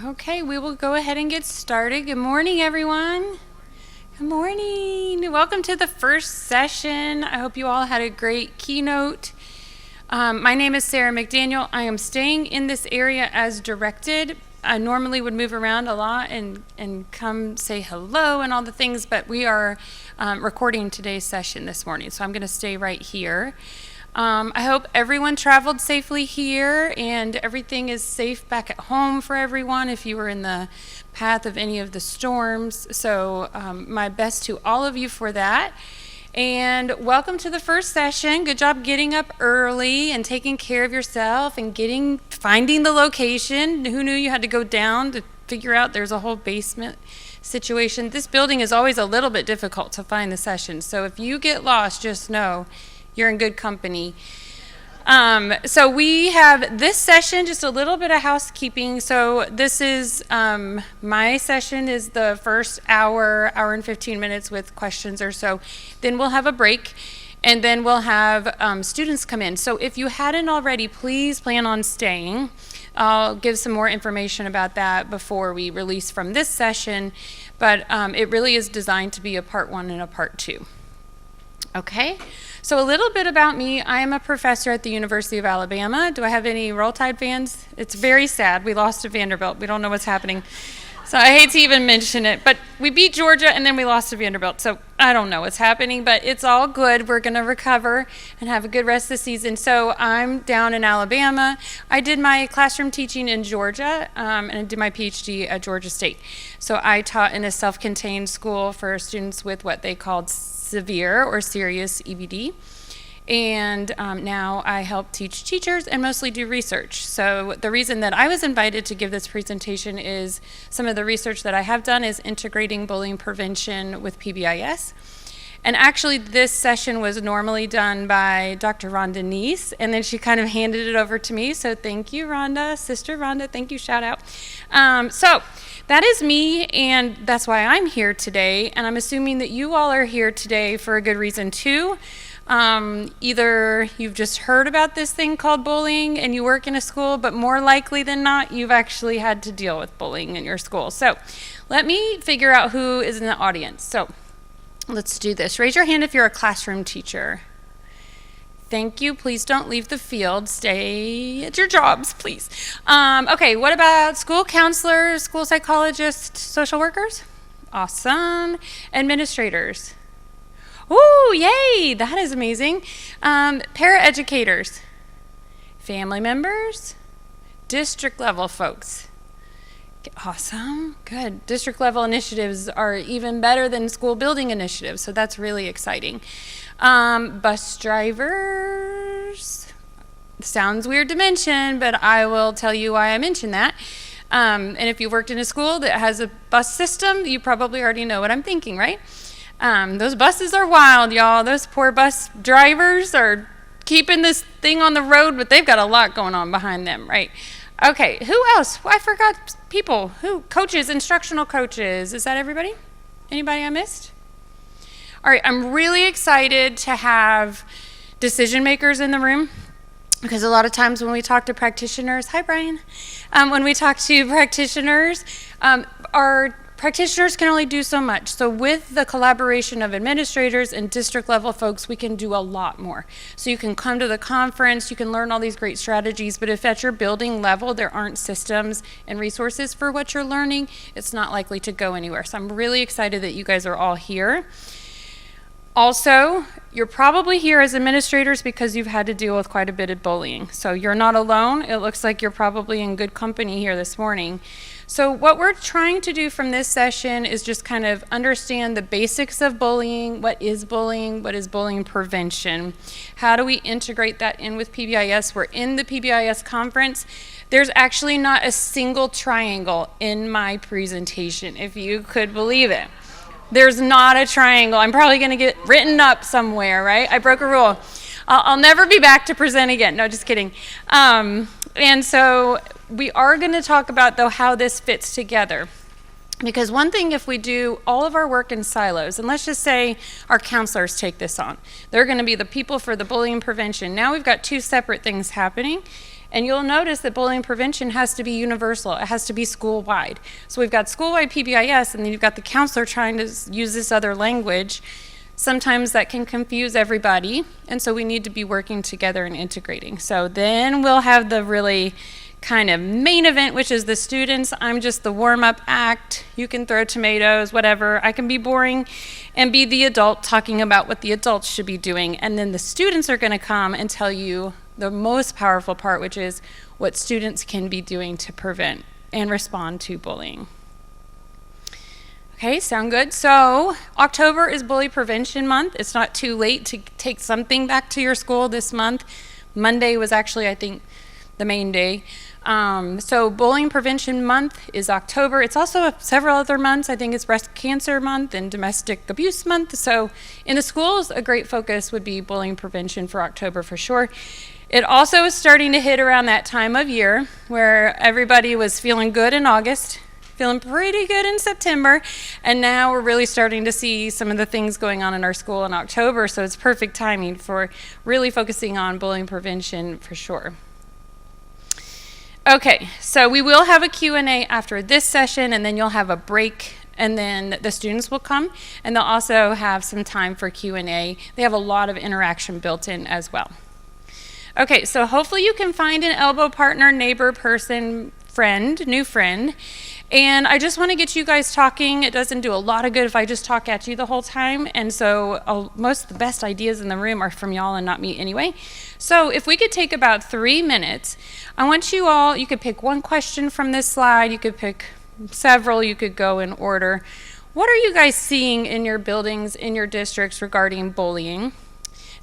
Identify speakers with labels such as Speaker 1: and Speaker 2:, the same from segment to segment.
Speaker 1: Okay, we will go ahead and get started. Good morning, everyone. Good morning. Welcome to the first session. I hope you all had a great keynote. My name is Sarah McDaniel. I am staying in this area as directed. I normally would move around a lot and come say hello and all the things, but we are recording today's session this morning, so I'm going to stay right here. I hope everyone traveled safely here and everything is safe back at home for everyone if you were in the path of any of the storms. So my best to all of you for that. And welcome to the first session. Good job getting up early and taking care of yourself and finding the location. Who knew you had to go down to figure out there's a whole basement situation? This building is always a little bit difficult to find the session. So if you get lost, just know you're in good company. So we have this session, just a little bit of housekeeping. So this is, my session is the first hour and 15 minutes with questions or so. Then we'll have a break, and then we'll have students come in. So if you hadn't already, please plan on staying. I'll give some more information about that before we release from this session, but it really is designed to be a part one and a part two. Okay, so a little bit about me. I am a professor at the University of Alabama. Do I have any Roll Tide fans? It's very sad. We lost to Vanderbilt. We don't know what's happening. So I hate to even mention it, but we beat Georgia and then we lost to Vanderbilt. So I don't know what's happening, but it's all good. We're going to recover and have a good rest of the season. So I'm down in Alabama. I did my classroom teaching in Georgia, and I did my PhD at Georgia State. So I taught in a self-contained school for students with what they called severe or serious EBD. And now I help teach teachers and mostly do research. So the reason that I was invited to give this presentation is some of the research that I have done is integrating bullying prevention with PBIS. And actually this session was normally done by Dr. Rhonda Neese, and then she kind of handed it over to me. So thank you, Rhonda, Sister Rhonda, thank you, shout out. So that is me, and that's why I'm here today. And I'm assuming that you all are here today for a good reason too. Either you've just heard about this thing called bullying and you work in a school, but more likely than not, you've actually had to deal with bullying in your school. So let me figure out who is in the audience. So let's do this. Raise your hand if you're a classroom teacher. Thank you. Please don't leave the field. Stay at your jobs, please. Okay, what about school counselors, school psychologists, social workers? Awesome. Administrators. Ooh, yay, that is amazing. Paraeducators, family members, district level folks. Awesome, good. District level initiatives are even better than school building initiatives, so that's really exciting. Bus drivers, sounds weird to mention, but I will tell you why I mention that. And if you worked in a school that has a bus system, you probably already know what I'm thinking, right? Those buses are wild, y'all. Those poor bus drivers are keeping this thing on the road, but they've got a lot going on behind them, right? Okay, who else? Well, I forgot people. Who? Coaches, instructional coaches. Is that everybody? Anybody I missed? All right, I'm really excited to have decision makers in the room, because a lot of times when we talk to practitioners, hi Brian, when we talk to practitioners, our practitioners can only do so much. So with the collaboration of administrators and district level folks, we can do a lot more. So you can come to the conference, you can learn all these great strategies, but if at your building level there aren't systems and resources for what you're learning, it's not likely to go anywhere. So I'm really excited that you guys are all here. Also, you're probably here as administrators because you've had to deal with quite a bit of bullying. So you're not alone. It looks like you're probably in good company here this morning. So what we're trying to do from this session is just kind of understand the basics of bullying. What is bullying prevention? How do we integrate that in with PBIS? We're in the PBIS conference. There's actually not a single triangle in my presentation, if you could believe it. There's not a triangle. I'm probably going to get written up somewhere, right? I broke a rule. I'll never be back to present again. No, just kidding. And so we are going to talk about, though, how this fits together. Because one thing, if we do all of our work in silos, and let's just say our counselors take this on, they're going to be the people for the bullying prevention. Now we've got two separate things happening. And you'll notice that bullying prevention has to be universal. It has to be school-wide. So we've got school-wide PBIS, and then you've got the counselor trying to use this other language. Sometimes that can confuse everybody, and so we need to be working together and integrating. So then we'll have the really kind of main event, which is the students. I'm just the warm-up act. You can throw tomatoes, whatever. I can be boring and be the adult talking about what the adults should be doing. And then the students are going to come and tell you the most powerful part, which is what students can be doing to prevent and respond to bullying. Okay, sound good? So October is Bully Prevention Month. It's not too late to take something back to your school this month. Monday was actually, I think, the main day. So Bullying Prevention Month is October. It's also several other months. I think it's Breast Cancer Month and Domestic Abuse Month. So in the schools, a great focus would be bullying prevention for October for sure. It also is starting to hit around that time of year where everybody was feeling good in August, feeling pretty good in September, and now we're really starting to see some of the things going on in our school in October, so it's perfect timing for really focusing on bullying prevention for sure. Okay, so we will have a Q&A after this session, and then you'll have a break, and then the students will come, and they'll also have some time for Q&A. They have a lot of interaction built in as well. Okay, so hopefully you can find an elbow partner, neighbor, person, friend, new friend. And I just want to get you guys talking. It doesn't do a lot of good if I just talk at you the whole time. And so most of the best ideas in the room are from y'all and not me anyway. So if we could take about 3 minutes, I want you all, you could pick one question from this slide. You could pick several. You could go in order. What are you guys seeing in your buildings, in your districts regarding bullying?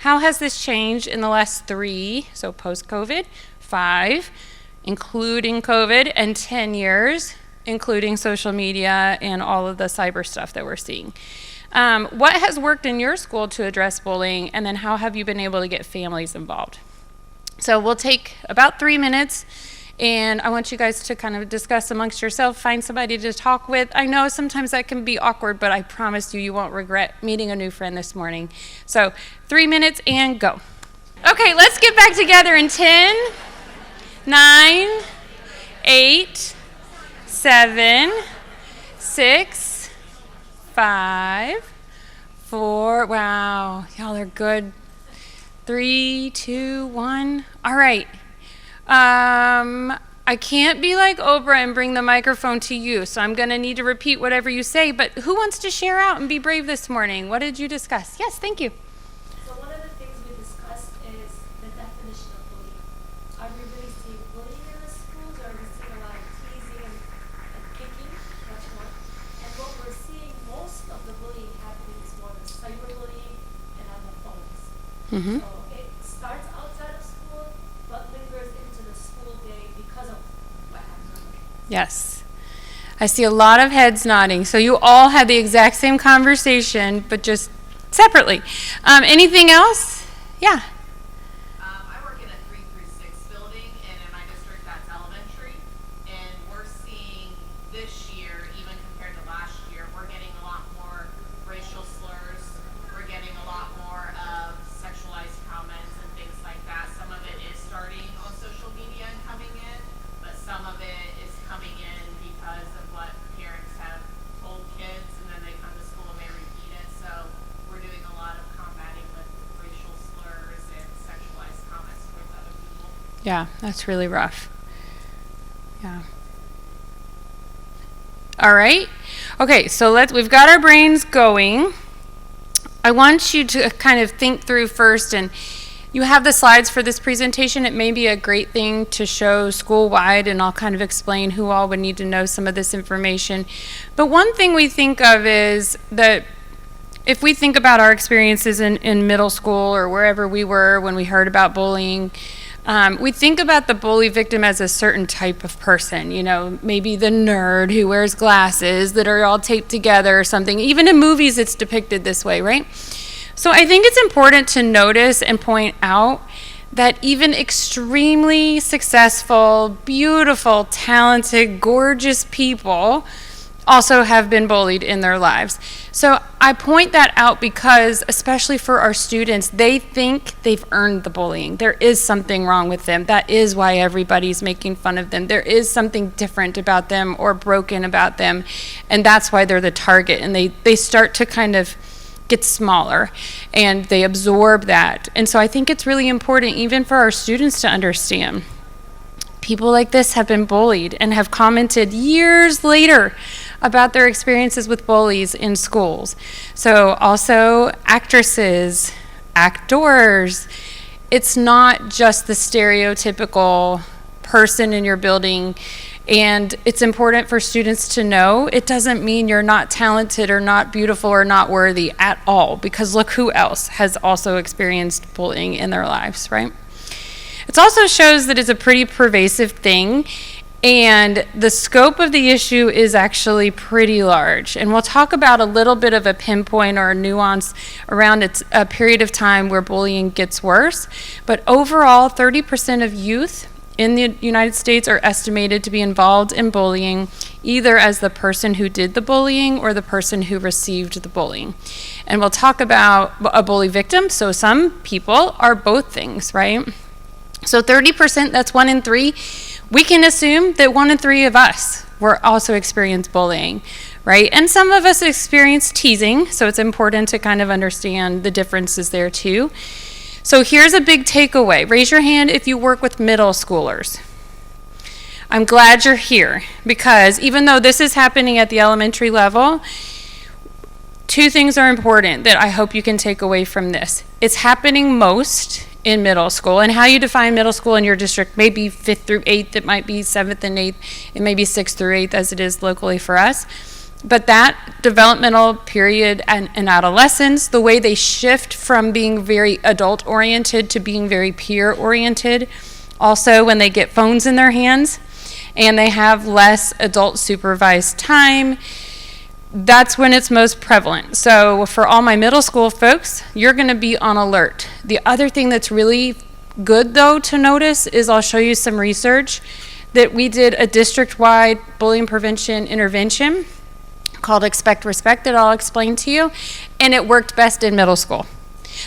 Speaker 1: How has this changed in the last 3, so post-COVID, 5, including COVID, and 10 years, including social media and all of the cyber stuff that we're seeing? What has worked in your school to address bullying, and then how have you been able to get families involved? So we'll take about 3 minutes, and I want you guys to kind of discuss amongst yourself, find somebody to talk with. I know sometimes that can be awkward, but I promise you, you won't regret meeting a new friend this morning. So 3 minutes and go. Okay, let's get back together in 10, 9, 8, 7, 6, 5, 4, wow, y'all are good. 3, 2, 1, all right. I can't be like Oprah and bring the microphone to you, so I'm going to need to repeat whatever you say, but who wants to share out and be brave this morning? What did you discuss? Yes, thank you.
Speaker 2: So one of the things we discussed is the definition of bullying. Are we really seeing bullying in the schools, or are we seeing a lot of teasing and kicking? That's one. And what we're seeing, most of the bullying happening is more the cyberbullying and on the phones.
Speaker 1: Mm-hmm.
Speaker 2: So it starts outside of school, but lingers into the school day because of what happens on the phones.
Speaker 1: Yes. I see a lot of heads nodding. So you all had the exact same conversation, but just separately. Anything else? Yeah.
Speaker 3: I work in a 3 through 6 building, and in my district that's elementary. And we're seeing this year, even compared to last year, we're getting a lot more racial slurs. We're getting a lot more of sexualized comments and things like that. Some of it is starting on social media and coming in, but some of it is coming in because of what parents have told kids, and then they come to school and they repeat it. So we're doing a lot of combating with racial slurs and sexualized comments towards other people.
Speaker 1: Yeah, that's really rough. Yeah. All right. Okay, so we've got our brains going. I want you to kind of think through first, and you have the slides for this presentation. It may be a great thing to show school-wide, and I'll kind of explain who all would need to know some of this information. But one thing we think of is that if we think about our experiences in middle school or wherever we were when we heard about bullying, we think about the bully victim as a certain type of person, you know, maybe the nerd who wears glasses that are all taped together or something. Even in movies, it's depicted this way, right? So I think it's important to notice and point out that even extremely successful, beautiful, talented, gorgeous people also have been bullied in their lives. So I point that out because, especially for our students, they think they've earned the bullying. There is something wrong with them. That is why everybody's making fun of them. There is something different about them or broken about them, and that's why they're the target. And they start to kind of get smaller, and they absorb that. And so I think it's really important, even for our students, to understand people like this have been bullied and have commented years later about their experiences with bullies in schools. So also actresses, actors. It's not just the stereotypical person in your building. And it's important for students to know it doesn't mean you're not talented or not beautiful or not worthy at all, because look who else has also experienced bullying in their lives, right? It also shows that it's a pretty pervasive thing, and the scope of the issue is actually pretty large. And we'll talk about a little bit of a pinpoint or a nuance around a period of time where bullying gets worse. But overall, 30% of youth in the United States are estimated to be involved in bullying, either as the person who did the bullying or the person who received the bullying. And we'll talk about a bully victim. So some people are both things, right? So 30%, that's 1 in 3. We can assume that 1 in 3 of us were also experience bullying, right? And some of us experience teasing, so it's important to kind of understand the differences there too. So here's a big takeaway. Raise your hand if you work with middle schoolers. I'm glad you're here, because even though this is happening at the elementary level, 2 things are important that I hope you can take away from this. It's happening most in middle school, and how you define middle school in your district may be 5th through 8th, it might be 7th and 8th, it may be 6th through 8th as it is locally for us. But that developmental period and adolescence, the way they shift from being very adult-oriented to being very peer-oriented, also when they get phones in their hands and they have less adult-supervised time, that's when it's most prevalent. So for all my middle school folks, you're going to be on alert. The other thing that's really good, though, to notice is I'll show you some research that we did a district-wide bullying prevention intervention called Expect Respect that I'll explain to you, and it worked best in middle school.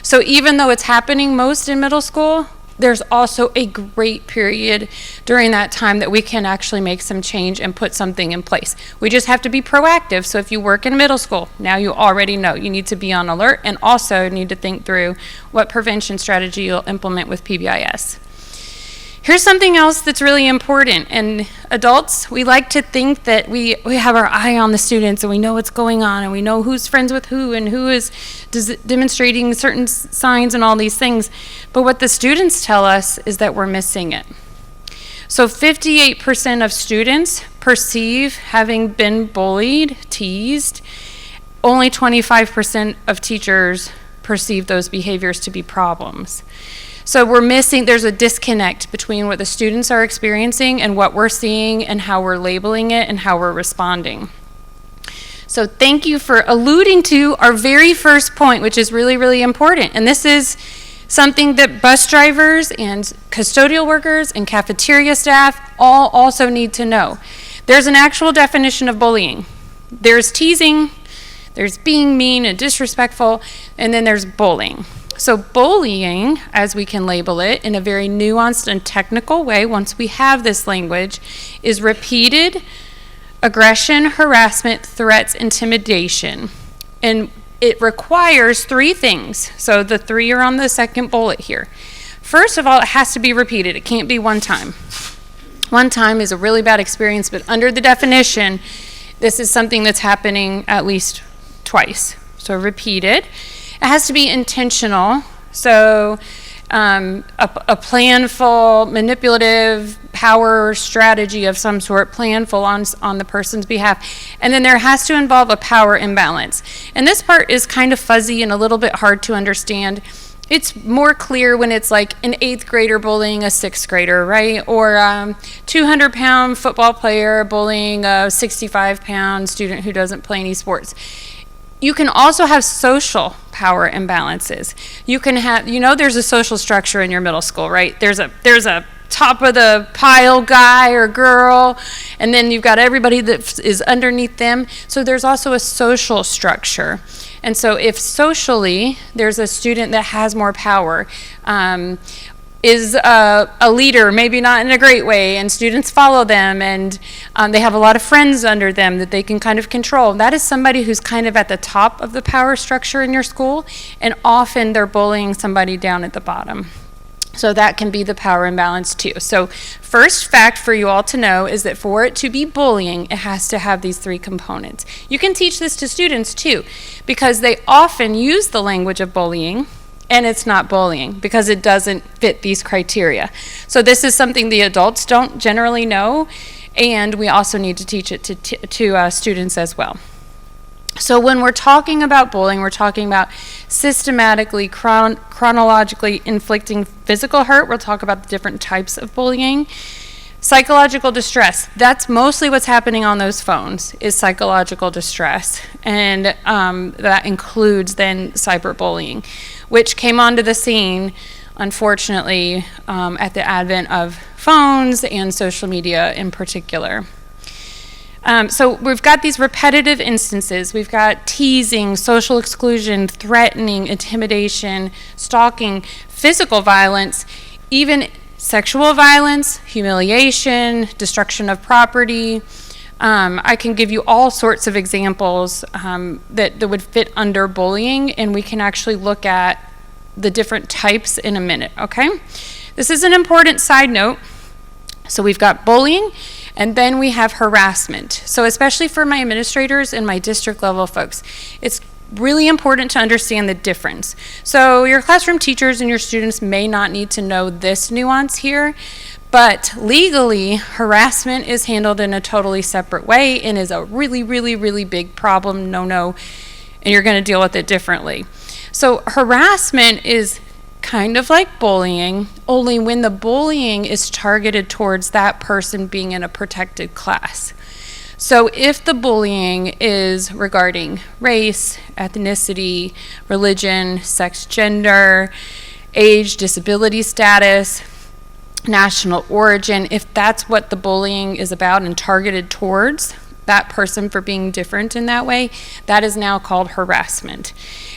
Speaker 1: So even though it's happening most in middle school, there's also a great period during that time that we can actually make some change and put something in place. We just have to be proactive. So if you work in middle school, now you already know you need to be on alert, and also need to think through what prevention strategy you'll implement with PBIS. Here's something else that's really important. And adults, we like to think that we have our eye on the students and we know what's going on and we know who's friends with who and who is demonstrating certain signs and all these things. But what the students tell us is that we're missing it. So 58% of students perceive having been bullied, teased. Only 25% of teachers perceive those behaviors to be problems. So we're missing, there's a disconnect between what the students are experiencing and what we're seeing and how we're labeling it and how we're responding. So thank you for alluding to our very first point, which is really, really important. And this is something that bus drivers and custodial workers and cafeteria staff all also need to know. There's an actual definition of bullying. There's teasing, there's being mean and disrespectful, and then there's bullying. So bullying, as we can label it in a very nuanced and technical way, once we have this language, is repeated aggression, harassment, threats, intimidation. And it requires 3 things. So the 3 are on the second bullet here. First of all, it has to be repeated. It can't be one time. One time is a really bad experience, but under the definition, this is something that's happening at least twice. So repeated. It has to be intentional, so a planful, manipulative power strategy of some sort, planful on the person's behalf. And then there has to involve a power imbalance. And this part is kind of fuzzy and a little bit hard to understand. It's more clear when it's like an 8th grader bullying a 6th grader, right? Or 200-pound football player bullying a 65-pound student who doesn't play any sports. You can also have social power imbalances. You can have, there's a social structure in your middle school, right? There's a top of the pile guy or girl, and then you've got everybody that is underneath them. So there's also a social structure. And so if socially there's a student that has more power, is a leader, maybe not in a great way, and students follow them, and they have a lot of friends under them that they can kind of control. That is somebody who's kind of at the top of the power structure in your school, and often they're bullying somebody down at the bottom. So that can be the power imbalance too. So first fact for you all to know is that for it to be bullying, it has to have these three components. You can teach this to students too, because they often use the language of bullying, and it's not bullying because it doesn't fit these criteria. So this is something the adults don't generally know, and we also need to teach it to students as well. So when we're talking about bullying, we're talking about systematically, chronologically inflicting physical hurt. We'll talk about the different types of bullying. Psychological distress, that's mostly what's happening on those phones, is psychological distress. And that includes then cyberbullying, which came onto the scene, unfortunately, at the advent of phones and social media in particular. So we've got these repetitive instances. We've got teasing, social exclusion, threatening, intimidation, stalking, physical violence, even sexual violence, humiliation, destruction of property. I can give you all sorts of examples that would fit under bullying, and we can actually look at the different types in a minute, okay? This is an important side note. So we've got bullying, and then we have harassment. So especially for my administrators and my district level folks, it's really important to understand the difference. So your classroom teachers and your students may not need to know this nuance here, but legally, harassment is handled in a totally separate way and is a really, really, really big problem, no, and you're going to deal with it differently. So harassment is kind of like bullying, only when the bullying is targeted towards that person being in a protected class. So if the bullying is regarding race, ethnicity, religion, sex, gender, age, disability status, national origin, if that's what the bullying is about and targeted towards that person for being different in that way, that is now called harassment.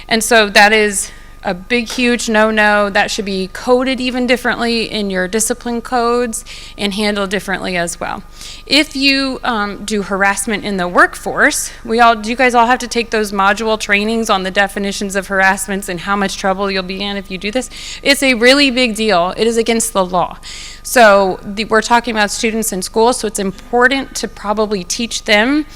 Speaker 1: And so that is a big, huge no-no. That should be coded even differently in your discipline codes and handled differently as well. If you do harassment in the workforce, do you guys all have to take those module trainings on the definitions of harassments and how much trouble you'll be in if you do this? It's a really big deal. It is against the law. So we're talking about students in school, so it's important to probably teach them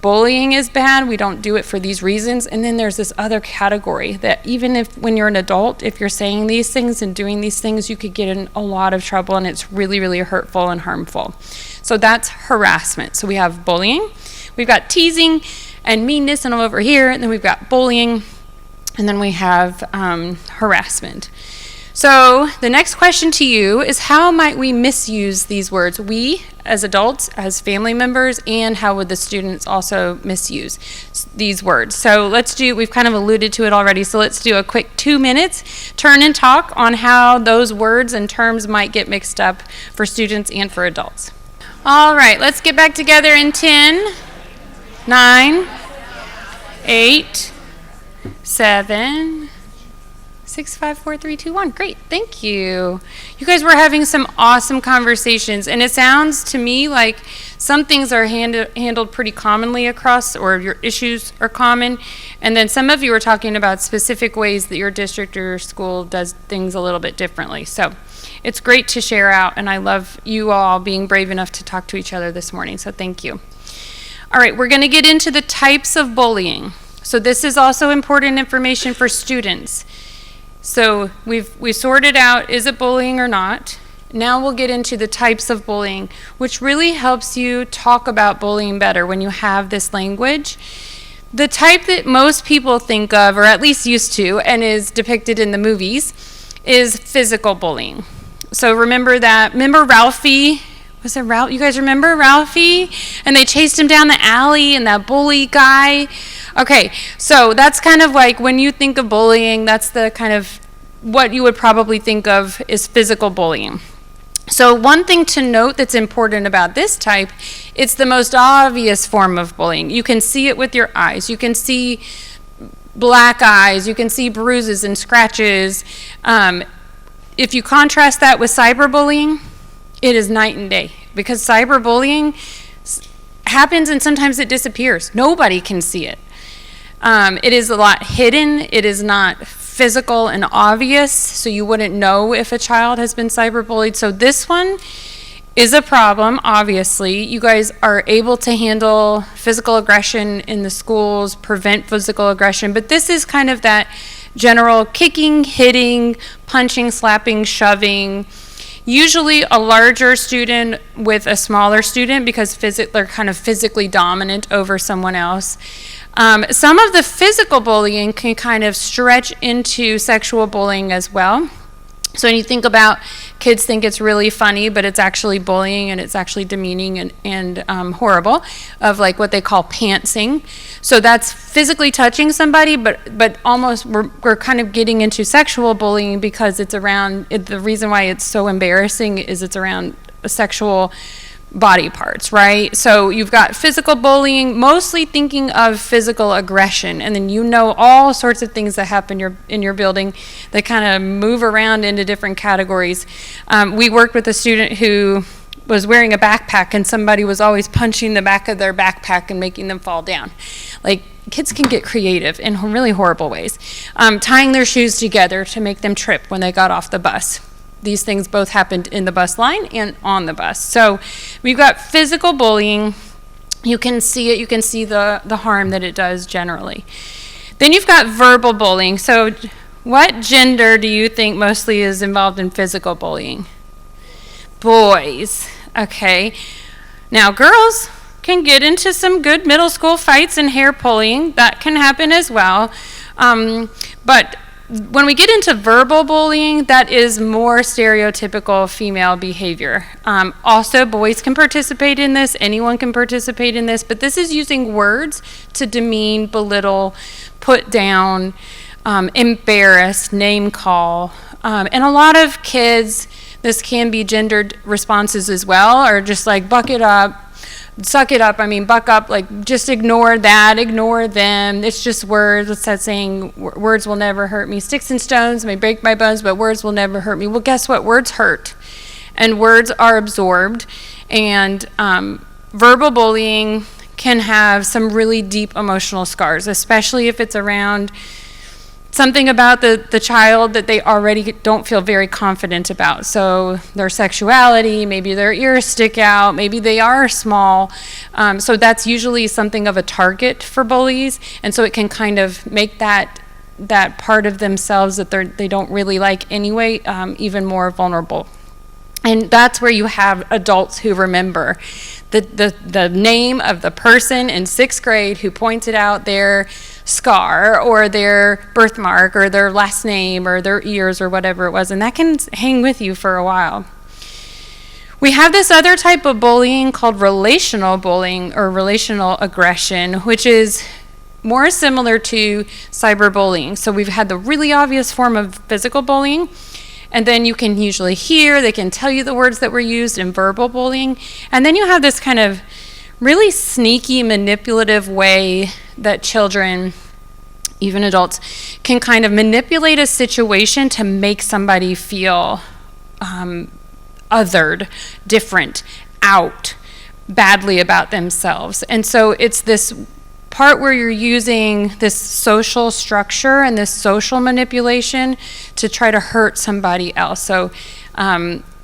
Speaker 1: bullying is bad, we don't do it for these reasons. And then there's this other category that even if when you're an adult, if you're saying these things and doing these things, you could get in a lot of trouble, and it's really, really hurtful and harmful. So that's harassment. So we have bullying, we've got teasing and meanness and over here, and then we've got bullying, and then we have harassment. So the next question to you is, how might we misuse these words? We, as adults, as family members, and how would the students also misuse these words? So we've kind of alluded to it already, so let's do a quick 2 minutes turn and talk on how those words and terms might get mixed up for students and for adults. All right, let's get back together in 10, 9, 8, 7, 6, 5, 4, 3, 2, 1. Great, thank you. You guys were having some awesome conversations, and it sounds to me like some things are handled pretty commonly across, or your issues are common, and then some of you are talking about specific ways that your district or your school does things a little bit differently. So it's great to share out, and I love you all being brave enough to talk to each other this morning, so thank you. All right, we're going to get into the types of bullying. So this is also important information for students. So we've sorted out, is it bullying or not? Now we'll get into the types of bullying, which really helps you talk about bullying better when you have this language. The type that most people think of, or at least used to, and is depicted in the movies, is physical bullying. So remember Ralphie? Was it Ralph? You guys remember Ralphie? And they chased him down the alley, and that bully guy. Okay, so that's kind of like when you think of bullying, that's the kind of what you would probably think of is physical bullying. So one thing to note that's important about this type, it's the most obvious form of bullying. You can see it with your eyes. You can see black eyes. You can see bruises and scratches. If you contrast that with cyberbullying, it is night and day, because cyberbullying happens and sometimes it disappears. Nobody can see it. It is a lot hidden. It is not physical and obvious, so you wouldn't know if a child has been cyberbullied. So this one is a problem, obviously. You guys are able to handle physical aggression in the schools, prevent physical aggression, but this is kind of that general kicking, hitting, punching, slapping, shoving. Usually a larger student with a smaller student, because they're kind of physically dominant over someone else. Some of the physical bullying can kind of stretch into sexual bullying as well. So when you think about, kids think it's really funny, but it's actually bullying, and it's actually demeaning and horrible, of like what they call pantsing. So that's physically touching somebody, but almost we're kind of getting into sexual bullying, because it's around, the reason why it's so embarrassing is it's around sexual body parts, right? So you've got physical bullying, mostly thinking of physical aggression, and then all sorts of things that happen in your building that kind of move around into different categories. We worked with a student who was wearing a backpack, and somebody was always punching the back of their backpack and making them fall down. Like, kids can get creative in really horrible ways. Tying their shoes together to make them trip when they got off the bus. These things both happened in the bus line and on the bus. So we've got physical bullying. You can see it. You can see the harm that it does generally. Then you've got verbal bullying. So what gender do you think mostly is involved in physical bullying? Boys. Okay. Now, girls can get into some good middle school fights and hair pulling. That can happen as well. But when we get into verbal bullying, that is more stereotypical female behavior. Also, boys can participate in this. Anyone can participate in this. But this is using words to demean, belittle, put down, embarrass, name call. And a lot of kids, this can be gendered responses as well, or just like buck it up. Suck it up, buck up, like just ignore that, ignore them. It's just words. It's that saying, words will never hurt me. Sticks and stones may break my bones, but words will never hurt me. Well, guess what? Words hurt, and words are absorbed. And verbal bullying can have some really deep emotional scars, especially if it's around something about the child that they already don't feel very confident about. So their sexuality, maybe their ears stick out, maybe they are small. So that's usually something of a target for bullies. And so it can kind of make that part of themselves that they don't really like anyway, even more vulnerable. And that's where you have adults who remember the name of the person in 6th grade who pointed out their scar or their birthmark or their last name or their ears or whatever it was, and that can hang with you for a while. We have this other type of bullying called relational bullying or relational aggression, which is more similar to cyberbullying. So we've had the really obvious form of physical bullying, and then you can usually hear, they can tell you the words that were used in verbal bullying, and then you have this kind of really sneaky, manipulative way that children, even adults, can kind of manipulate a situation to make somebody feel othered, different, out, badly about themselves. And so it's this part where you're using this social structure and this social manipulation to try to hurt somebody else. So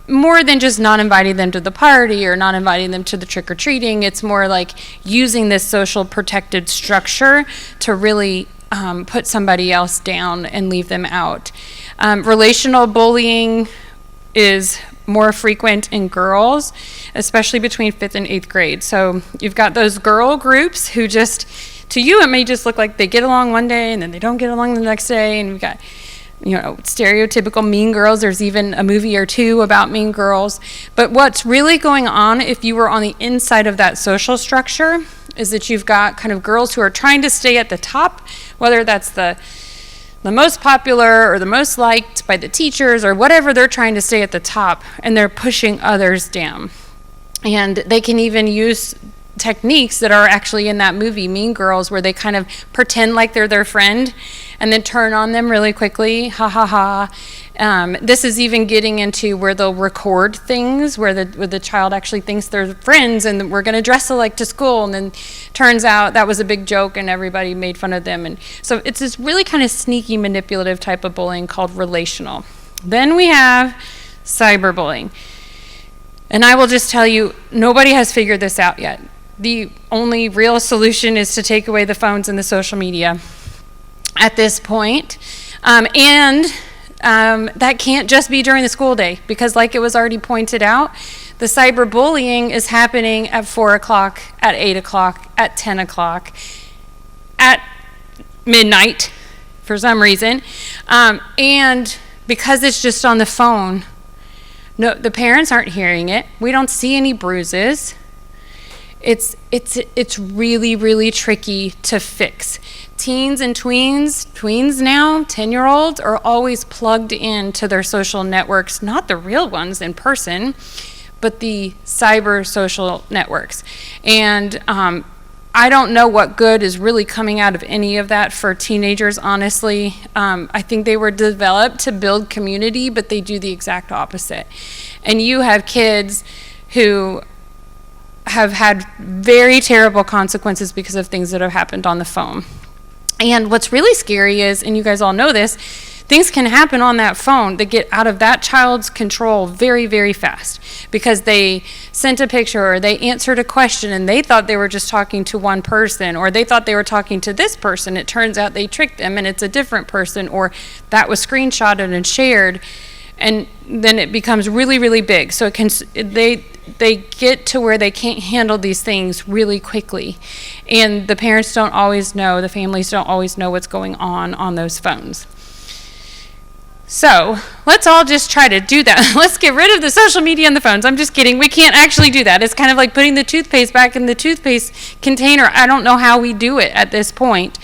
Speaker 1: more than just not inviting them to the party or not inviting them to the trick-or-treating, it's more like using this social protected structure to really put somebody else down and leave them out. Relational bullying is more frequent in girls, especially between 5th and 8th grade. So you've got those girl groups who just, to you it may just look like they get along one day and then they don't get along the next day, and we've got stereotypical mean girls. There's even a movie or two about mean girls. But what's really going on, if you were on the inside of that social structure, is that you've got kind of girls who are trying to stay at the top, whether that's the the most popular or the most liked by the teachers or whatever, they're trying to stay at the top, and they're pushing others down. And they can even use techniques that are actually in that movie, Mean Girls, where they kind of pretend like they're their friend and then turn on them really quickly. Ha ha ha. This is even getting into where they'll record things where the child actually thinks they're friends and we're going to dress alike to school, and then turns out that was a big joke and everybody made fun of them. And so it's this really kind of sneaky, manipulative type of bullying called relational. Then we have cyberbullying. And I will just tell you, nobody has figured this out yet. The only real solution is to take away the phones and the social media at this point. That can't just be during the school day, because like it was already pointed out, the cyberbullying is happening at 4 o'clock, at 8 o'clock, at 10 o'clock, at midnight for some reason. And because it's just on the phone, no, the parents aren't hearing it. We don't see any bruises. It's really, really tricky to fix. Teens and tweens now, 10-year-olds, are always plugged into their social networks, not the real ones in person, but the cyber social networks. And I don't know what good is really coming out of any of that for teenagers, honestly. I think they were developed to build community, but they do the exact opposite. And you have kids who have had very terrible consequences because of things that have happened on the phone. And what's really scary is, and you guys all know this, things can happen on that phone that get out of that child's control very, very fast, because they sent a picture or they answered a question and they thought they were just talking to one person, or they thought they were talking to this person. It turns out they tricked them and it's a different person, or that was screenshotted and shared, and then it becomes really, really big. So they get to where they can't handle these things really quickly, and the parents don't always know, the families don't always know what's going on those phones. So let's all just try to do that. Let's get rid of the social media and the phones. I'm just kidding. We can't actually do that. It's kind of like putting the toothpaste back in the toothpaste container. I don't know how we do it at this point.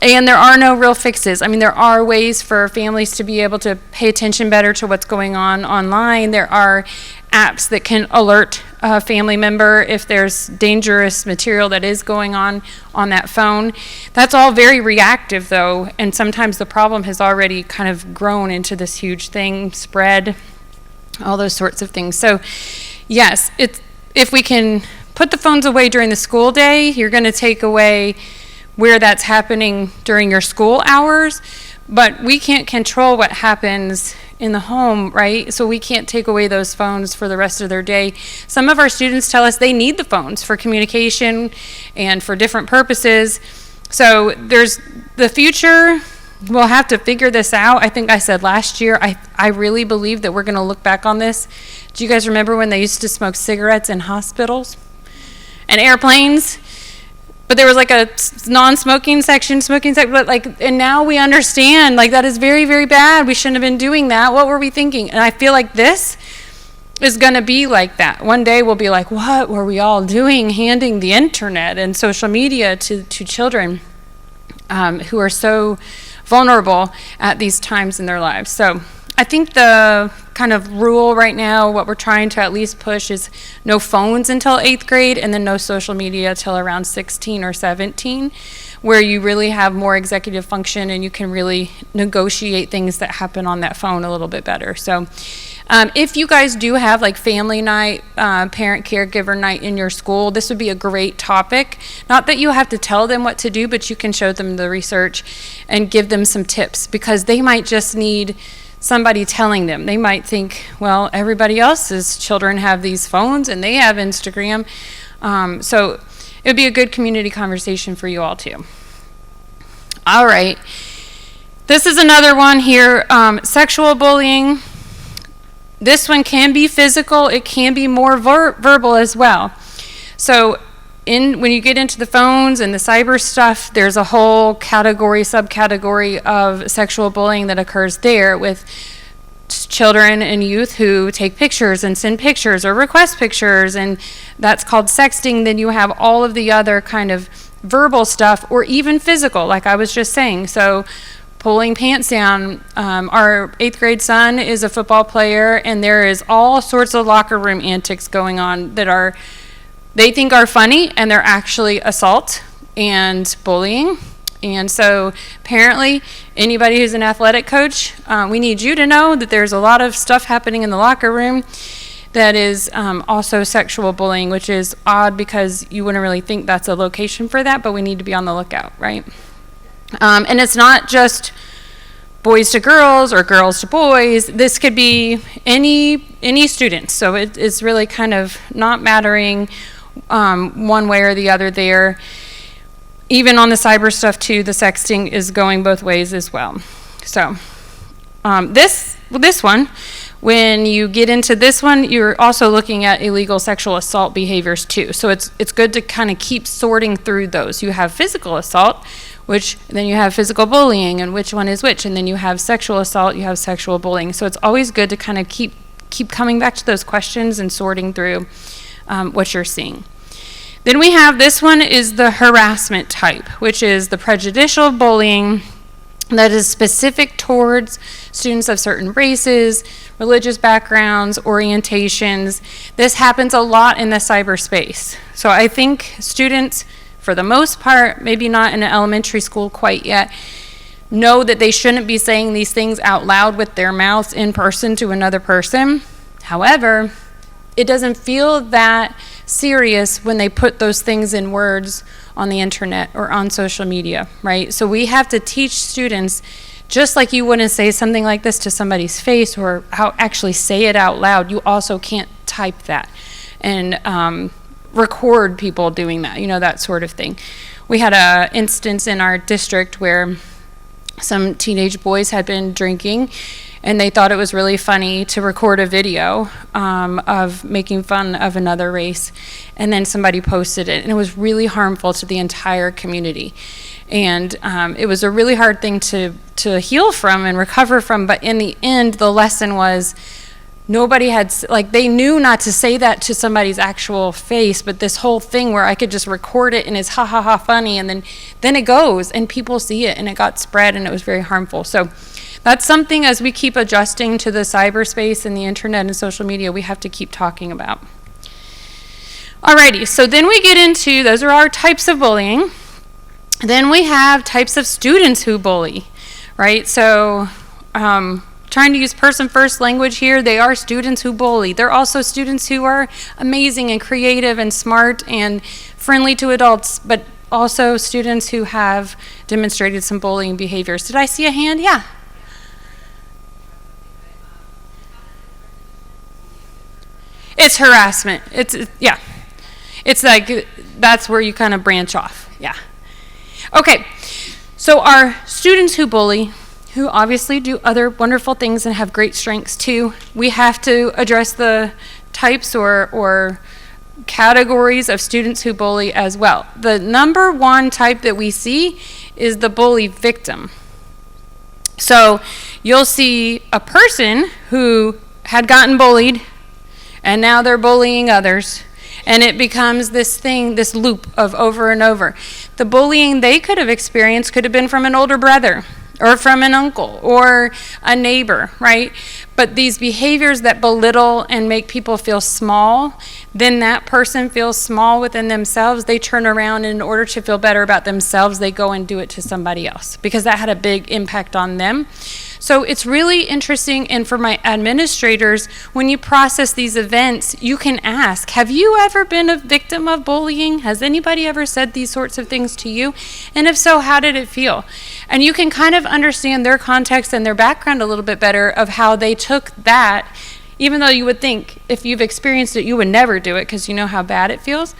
Speaker 1: And there are no real fixes. I mean, there are ways for families to be able to pay attention better to what's going on online. There are apps that can alert a family member if there's dangerous material that is going on that phone. That's all very reactive, though, and sometimes the problem has already kind of grown into this huge thing, spread, all those sorts of things. So, yes, if we can put the phones away during the school day, you're going to take away where that's happening during your school hours, but we can't control what happens in the home, right? So we can't take away those phones for the rest of their day. Some of our students tell us they need the phones for communication and for different purposes. So there's the future. We'll have to figure this out. I think I said last year, I really believe that we're going to look back on this. Do you guys remember when they used to smoke cigarettes in hospitals and airplanes? But there was like a non-smoking section, smoking section, but and now we understand, that is very, very bad. We shouldn't have been doing that. What were we thinking? And I feel like this is going to be like that. One day we'll be like, what were we all doing, handing the internet and social media to children who are so vulnerable at these times in their lives? So I think the kind of rule right now, what we're trying to at least push, is no phones until 8th grade, and then no social media till around 16 or 17, where you really have more executive function and you can really negotiate things that happen on that phone a little bit better. So if you guys do have family night, parent caregiver night in your school, this would be a great topic. Not that you have to tell them what to do, but you can show them the research and give them some tips, because they might just need somebody telling them. They might think, well, everybody else's children have these phones and they have Instagram. So it would be a good community conversation for you all too. All right. This is another one here, sexual bullying. This one can be physical. It can be more verbal as well. So when you get into the phones and the cyber stuff, there's a whole subcategory of sexual bullying that occurs there, with children and youth who take pictures and send pictures or request pictures, and that's called sexting. Then you have all of the other kind of verbal stuff, or even physical, like I was just saying. So pulling pants down. Our 8th grade son is a football player, and there is all sorts of locker room antics going on that they think are funny, and they're actually assault and bullying. And so apparently anybody who's an athletic coach, we need you to know that there's a lot of stuff happening in the locker room that is also sexual bullying, which is odd because you wouldn't really think that's a location for that, but we need to be on the lookout, right? And it's not just boys to girls or girls to boys. This could be any student. So it's really kind of not mattering one way or the other there. Even on the cyber stuff too, the sexting is going both ways as well. So this one, when you get into this one, you're also looking at illegal sexual assault behaviors too. So it's good to kind of keep sorting through those. You have physical assault, then you have physical bullying, and which one is which, and then you have sexual assault, you have sexual bullying. So it's always good to kind of keep coming back to those questions and sorting through what you're seeing. Then we have this one is the harassment type, which is the prejudicial bullying that is specific towards students of certain races, religious backgrounds, orientations. This happens a lot in the cyberspace. So I think students, for the most part, maybe not in an elementary school quite yet, know that they shouldn't be saying these things out loud with their mouths in person to another person. However, it doesn't feel that serious when they put those things in words on the internet or on social media, right? So we have to teach students, just like you wouldn't say something like this to somebody's face or actually say it out loud, you also can't type that and record people doing that, that sort of thing. We had an instance in our district where some teenage boys had been drinking, and they thought it was really funny to record a video of making fun of another race, and then somebody posted it, and it was really harmful to the entire community. And it was a really hard thing to heal from and recover from, but in the end, the lesson was nobody had, they knew not to say that to somebody's actual face, but this whole thing where I could just record it and it's ha ha ha funny, and then it goes, and people see it, and it got spread, and it was very harmful. So that's something, as we keep adjusting to the cyberspace and the internet and social media, we have to keep talking about. Alrighty, so then we get into, those are our types of bullying. Then we have types of students who bully, right? So trying to use person first language here, they are students who bully. They're also students who are amazing and creative and smart and friendly to adults, but also students who have demonstrated some bullying behaviors. Did I see a hand? Yeah. It's harassment. Yeah. It's like, that's where you kind of branch off. Yeah. Okay. So our students who bully, who obviously do other wonderful things and have great strengths too, we have to address the types or categories of students who bully as well. The number one type that we see is the bully victim. So you'll see a person who had gotten bullied, and now they're bullying others, and it becomes this thing, this loop of over and over. The bullying they could have experienced could have been from an older brother or from an uncle or a neighbor, right? But these behaviors that belittle and make people feel small, then that person feels small within themselves. They turn around, and in order to feel better about themselves, they go and do it to somebody else because that had a big impact on them. So it's really interesting, and for my administrators, when you process these events, you can ask, have you ever been a victim of bullying? Has anybody ever said these sorts of things to you? And if so, how did it feel? And you can kind of understand their context and their background a little bit better of how they took that, even though you would think if you've experienced it, you would never do it because you know how bad it feels.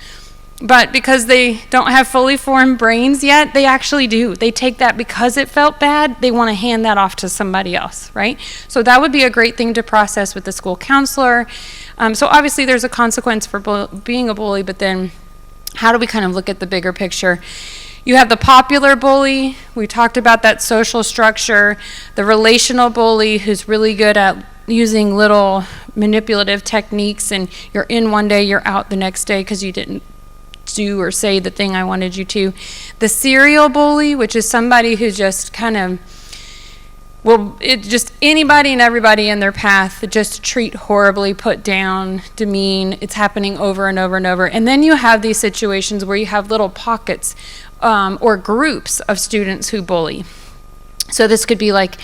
Speaker 1: But because they don't have fully formed brains yet, they actually do. They take that because it felt bad, they want to hand that off to somebody else, right? So that would be a great thing to process with the school counselor. So obviously there's a consequence for being a bully, but then how do we kind of look at the bigger picture? You have the popular bully. We talked about that social structure. The relational bully, who's really good at using little manipulative techniques, and you're in one day, you're out the next day because you didn't do or say the thing I wanted you to. The serial bully, which is somebody who just kind of will it just anybody and everybody in their path just treat horribly, put down, demean. It's happening over and over and over. And then you have these situations where you have little pockets or groups of students who bully. So this could be like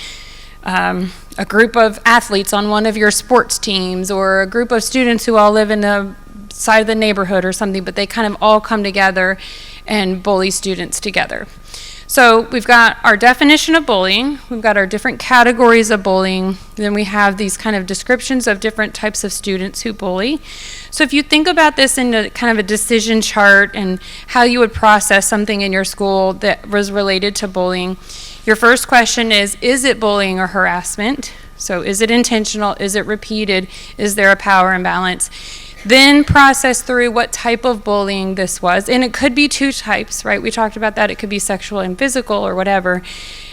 Speaker 1: a group of athletes on one of your sports teams, or a group of students who all live in a side of the neighborhood or something, but they kind of all come together and bully students together. So we've got our definition of bullying, we've got our different categories of bullying, then we have these kind of descriptions of different types of students who bully. So if you think about this in a kind of a decision chart and how you would process something in your school that was related to bullying, your first question is it bullying or harassment? So is it intentional? Is it repeated? Is there a power imbalance? Then process through what type of bullying this was. And it could be two types, right? We talked about that. It could be sexual and physical or whatever.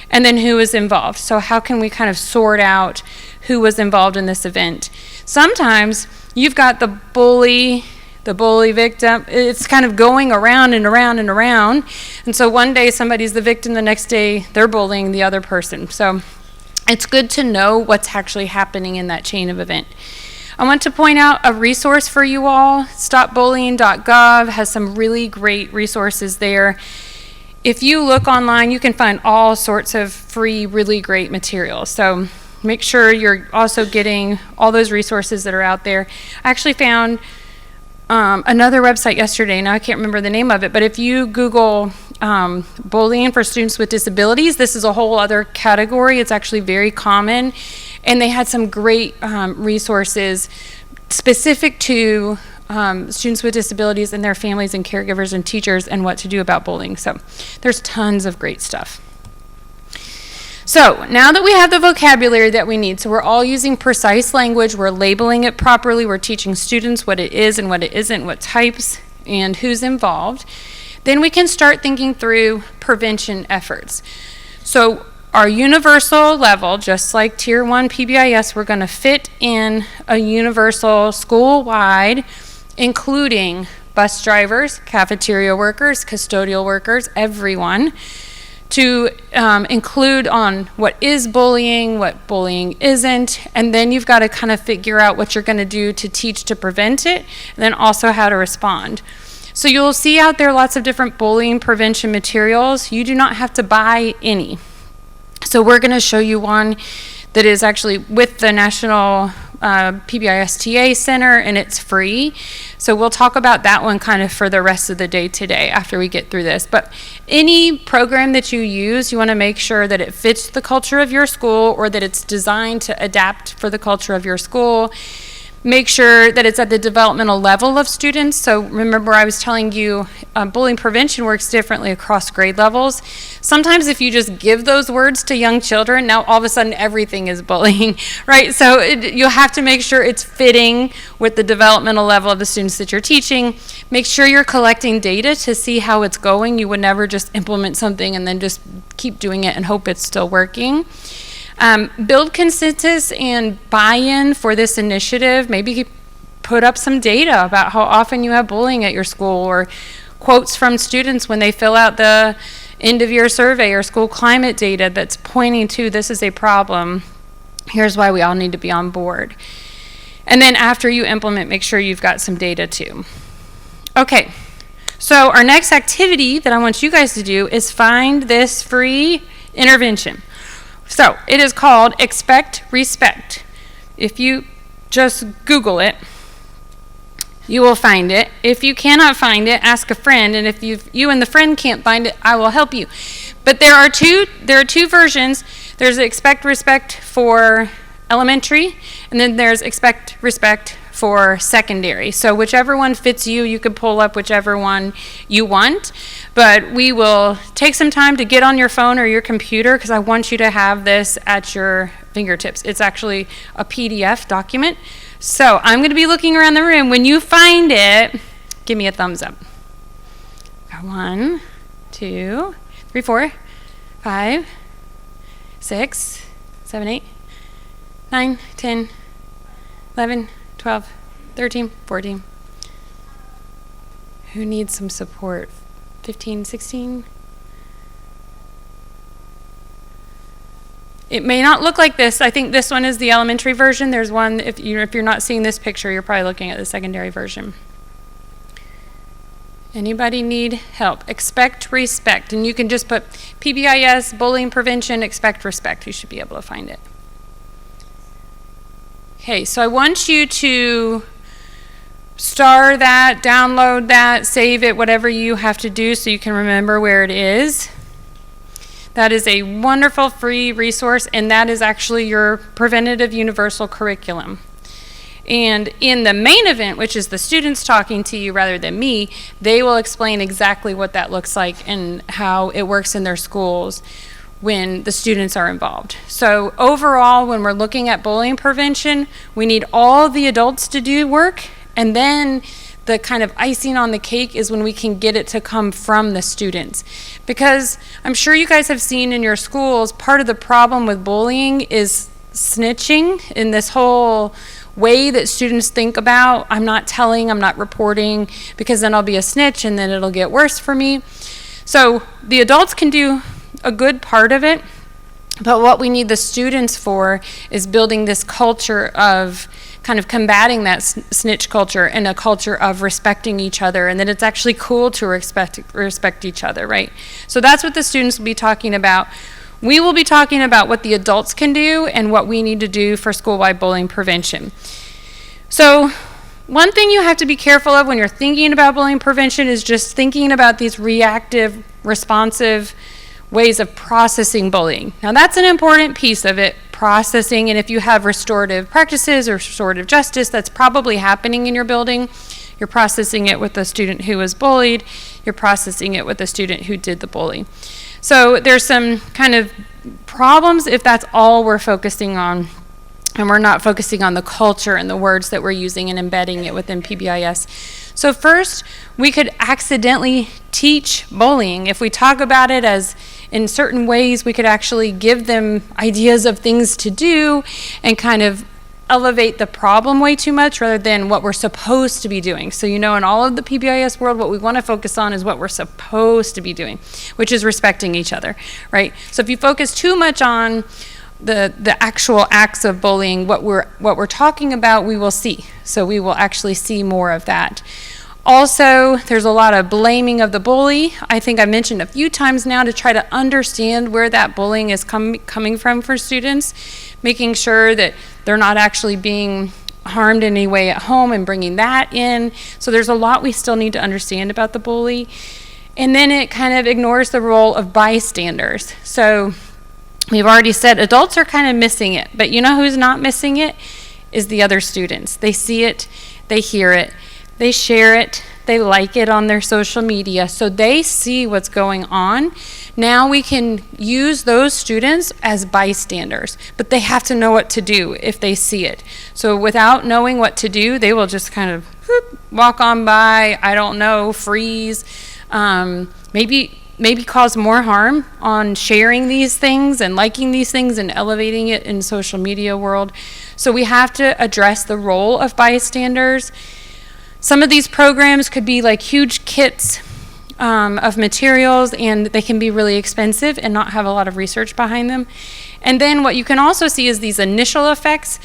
Speaker 1: And then who was involved. So how can we kind of sort out who was involved in this event? Sometimes you've got the bully victim. It's kind of going around and around and around. And so one day somebody's the victim, the next day they're bullying the other person. So it's good to know what's actually happening in that chain of event. I want to point out a resource for you all. StopBullying.gov has some really great resources there. If you look online, you can find all sorts of free, really great materials. So make sure you're also getting all those resources that are out there. I actually found another website yesterday. Now I can't remember the name of it, but if you Google bullying for students with disabilities, this is a whole other category. It's actually very common. And they had some great resources specific to students with disabilities and their families and caregivers and teachers and what to do about bullying. So there's tons of great stuff. So now that we have the vocabulary that we need, so we're all using precise language, we're labeling it properly, we're teaching students what it is and what it isn't, what types and who's involved, then we can start thinking through prevention efforts. So our universal level, just like Tier 1 PBIS, we're going to fit in a universal school-wide, including bus drivers, cafeteria workers, custodial workers, everyone, to include on what is bullying, what bullying isn't, and then you've got to kind of figure out what you're going to do to teach to prevent it, and then also how to respond. So you'll see out there lots of different bullying prevention materials. You do not have to buy any. So we're going to show you one that is actually with the National PBIS TA Center, and it's free. So we'll talk about that one kind of for the rest of the day today after we get through this. But any program that you use, you want to make sure that it fits the culture of your school or that it's designed to adapt for the culture of your school. Make sure that it's at the developmental level of students. So remember I was telling you bullying prevention works differently across grade levels. Sometimes if you just give those words to young children, now all of a sudden everything is bullying, right? So you'll have to make sure it's fitting with the developmental level of the students that you're teaching. Make sure you're collecting data to see how it's going. You would never just implement something and then just keep doing it and hope it's still working. Build consensus and buy-in for this initiative. Maybe put up some data about how often you have bullying at your school, or quotes from students when they fill out the end-of-year survey or school climate data that's pointing to this is a problem. Here's why we all need to be on board. And then after you implement, make sure you've got some data too. Okay, so our next activity that I want you guys to do is find this free intervention. So it is called Expect Respect. If you just Google it, you will find it. If you cannot find it, ask a friend, and if you and the friend can't find it, I will help you. But there are two versions. There's Expect Respect for elementary, and then there's Expect Respect for secondary. So whichever one fits you, you can pull up whichever one you want. But we will take some time to get on your phone or your computer because I want you to have this at your fingertips. It's actually a PDF document. So I'm going to be looking around the room. When you find it, give me a thumbs up. 1, 2, 3, 4, 5, 6, 7, 8, 9, 10, 11, 12, 13, 14. Who needs some support? 15, 16? It may not look like this. I think this one is the elementary version. There's one, if you're not seeing this picture, you're probably looking at the secondary version. Anybody need help? Expect respect. And you can just put PBIS, bullying prevention, expect respect. You should be able to find it. Okay, so I want you to star that, download that, save it, whatever you have to do so you can remember where it is. That is a wonderful free resource, and that is actually your preventative universal curriculum. And in the main event, which is the students talking to you rather than me, they will explain exactly what that looks like and how it works in their schools when the students are involved. So overall, when we're looking at bullying prevention, we need all the adults to do work, and then the kind of icing on the cake is when we can get it to come from the students. Because I'm sure you guys have seen in your schools, part of the problem with bullying is snitching in this whole way that students think about, I'm not telling, I'm not reporting, because then I'll be a snitch and then it'll get worse for me. So the adults can do a good part of it, but what we need the students for is building this culture of kind of combating that snitch culture and a culture of respecting each other, and that it's actually cool to respect each other, right? So that's what the students will be talking about. We will be talking about what the adults can do and what we need to do for school-wide bullying prevention. So one thing you have to be careful of when you're thinking about bullying prevention is just thinking about these reactive, responsive ways of processing bullying. Now that's an important piece of it, processing, and if you have restorative practices or restorative justice, that's probably happening in your building. You're processing it with the student who was bullied, you're processing it with the student who did the bully. So there's some kind of problems if that's all we're focusing on, and we're not focusing on the culture and the words that we're using and embedding it within PBIS. So first, we could accidentally teach bullying. If we talk about it as in certain ways, we could actually give them ideas of things to do and kind of elevate the problem way too much rather than what we're supposed to be doing. So in all of the PBIS world, what we want to focus on is what we're supposed to be doing, which is respecting each other, right? So if you focus too much on the actual acts of bullying, what we're talking about, we will see. So we will actually see more of that. Also, there's a lot of blaming of the bully. I think I mentioned a few times now to try to understand where that bullying is coming from for students, making sure that they're not actually being harmed in any way at home and bringing that in. So there's a lot we still need to understand about the bully. And then it kind of ignores the role of bystanders. So we've already said adults are kind of missing it, but you know who's not missing it? Is the other students. They see it, they hear it, they share it, they like it on their social media, so they see what's going on. Now we can use those students as bystanders, but they have to know what to do if they see it. So without knowing what to do, they will just kind of walk on by, I don't know, freeze, maybe cause more harm on sharing these things and liking these things and elevating it in social media world. So we have to address the role of bystanders. Some of these programs could be like huge kits of materials, and they can be really expensive and not have a lot of research behind them. And then what you can also see is these initial effects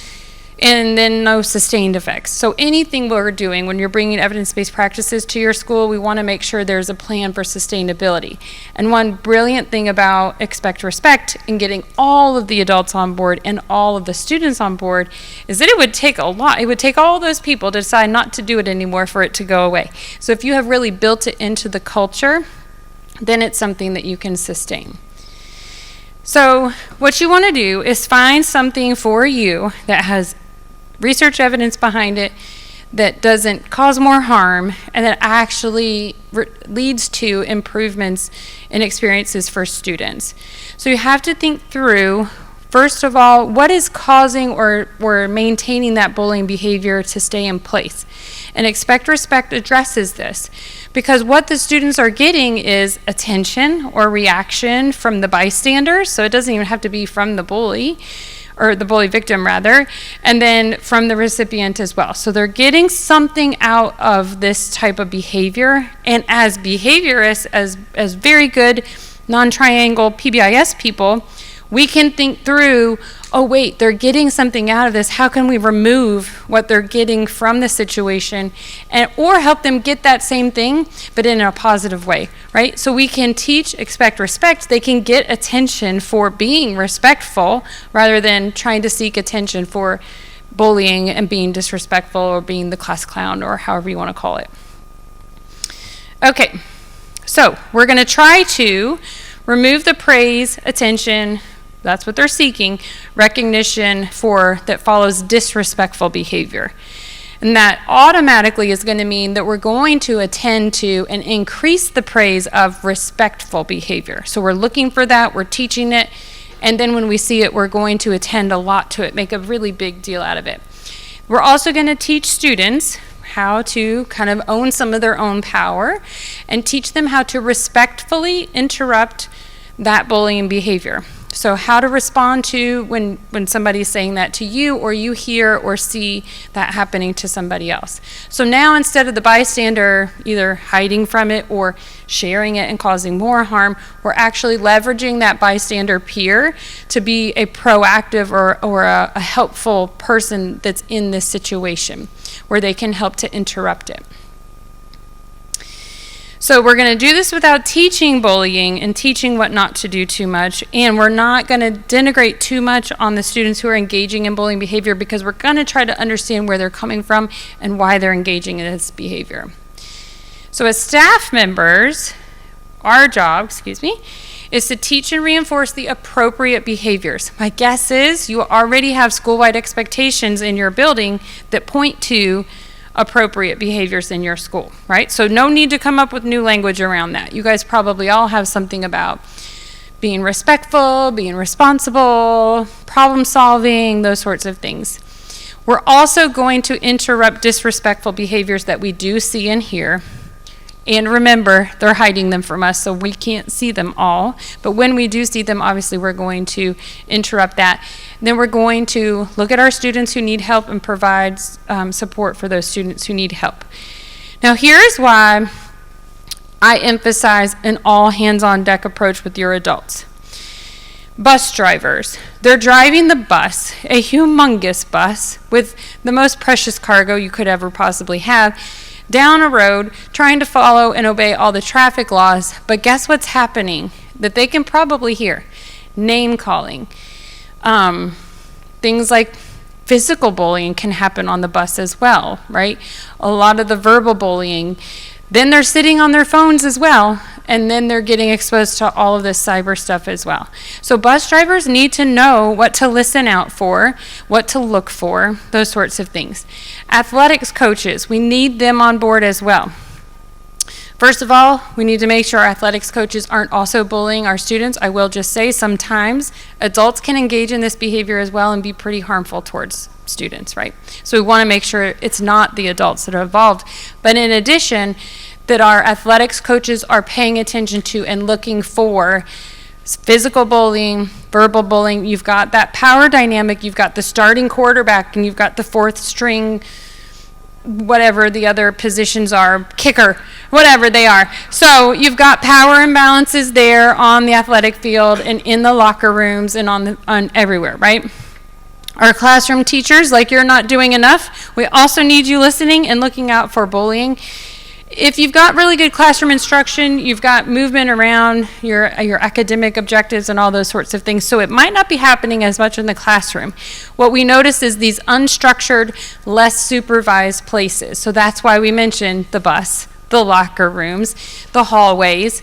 Speaker 1: and then no sustained effects. So anything we're doing when you're bringing evidence-based practices to your school, we want to make sure there's a plan for sustainability. And one brilliant thing about Expect Respect and getting all of the adults on board and all of the students on board is that it would take a lot. It would take all those people to decide not to do it anymore for it to go away. So if you have really built it into the culture, then it's something that you can sustain. So what you want to do is find something for you that has research evidence behind it, that doesn't cause more harm, and that actually leads to improvements in experiences for students. So you have to think through, first of all, what is causing or maintaining that bullying behavior to stay in place? And Expect Respect addresses this, because what the students are getting is attention or reaction from the bystanders, so it doesn't even have to be from the bully, or the bully victim rather, and then from the recipient as well. So they're getting something out of this type of behavior, and as behaviorists, as very good non-triangle PBIS people, we can think through, oh wait, they're getting something out of this. How can we remove what they're getting from the situation, and or help them get that same thing, but in a positive way, right? So we can teach, expect, respect. They can get attention for being respectful rather than trying to seek attention for bullying and being disrespectful or being the class clown or however you want to call it. Okay, so we're going to try to remove the praise, attention, that's what they're seeking, recognition for that follows disrespectful behavior. And that automatically is going to mean that we're going to attend to and increase the praise of respectful behavior. So we're looking for that, we're teaching it, and then when we see it, we're going to attend a lot to it, make a really big deal out of it. We're also going to teach students how to kind of own some of their own power and teach them how to respectfully interrupt that bullying behavior. So how to respond to when somebody's saying that to you, or you hear or see that happening to somebody else. So now instead of the bystander either hiding from it or sharing it and causing more harm, we're actually leveraging that bystander peer to be a proactive or a helpful person that's in this situation where they can help to interrupt it. So we're going to do this without teaching bullying and teaching what not to do too much, and we're not going to denigrate too much on the students who are engaging in bullying behavior, because we're going to try to understand where they're coming from and why they're engaging in this behavior. So as staff members, our job, is to teach and reinforce the appropriate behaviors. My guess is you already have school-wide expectations in your building that point to appropriate behaviors in your school, right? So no need to come up with new language around that. You guys probably all have something about being respectful, being responsible, problem solving, those sorts of things. We're also going to interrupt disrespectful behaviors that we do see and hear. And remember, they're hiding them from us, so we can't see them all. But when we do see them, obviously we're going to interrupt that. Then we're going to look at our students who need help and provide support for those students who need help. Now here's why I emphasize an all hands on deck approach with your adults. Bus drivers, they're driving the bus, a humongous bus with the most precious cargo you could ever possibly have, down a road, trying to follow and obey all the traffic laws. But guess what's happening that they can probably hear? Name calling. Things like physical bullying can happen on the bus as well, right? A lot of the verbal bullying. Then they're sitting on their phones as well, and then they're getting exposed to all of this cyber stuff as well. So bus drivers need to know what to listen out for, what to look for, those sorts of things. Athletics coaches, we need them on board as well. First of all, we need to make sure our athletics coaches aren't also bullying our students. I will just say sometimes adults can engage in this behavior as well and be pretty harmful towards students, right? So we want to make sure it's not the adults that are involved. But in addition, that our athletics coaches are paying attention to and looking for physical bullying, verbal bullying. You've got that power dynamic. You've got the starting quarterback, and you've got the fourth string, whatever the other positions are, kicker, whatever they are. So you've got power imbalances there on the athletic field and in the locker rooms and on everywhere, right? Our classroom teachers, like you're not doing enough. We also need you listening and looking out for bullying. If you've got really good classroom instruction, you've got movement around your academic objectives and all those sorts of things, so it might not be happening as much in the classroom. What we notice is these unstructured, less supervised places. So that's why we mentioned the bus, the locker rooms, the hallways.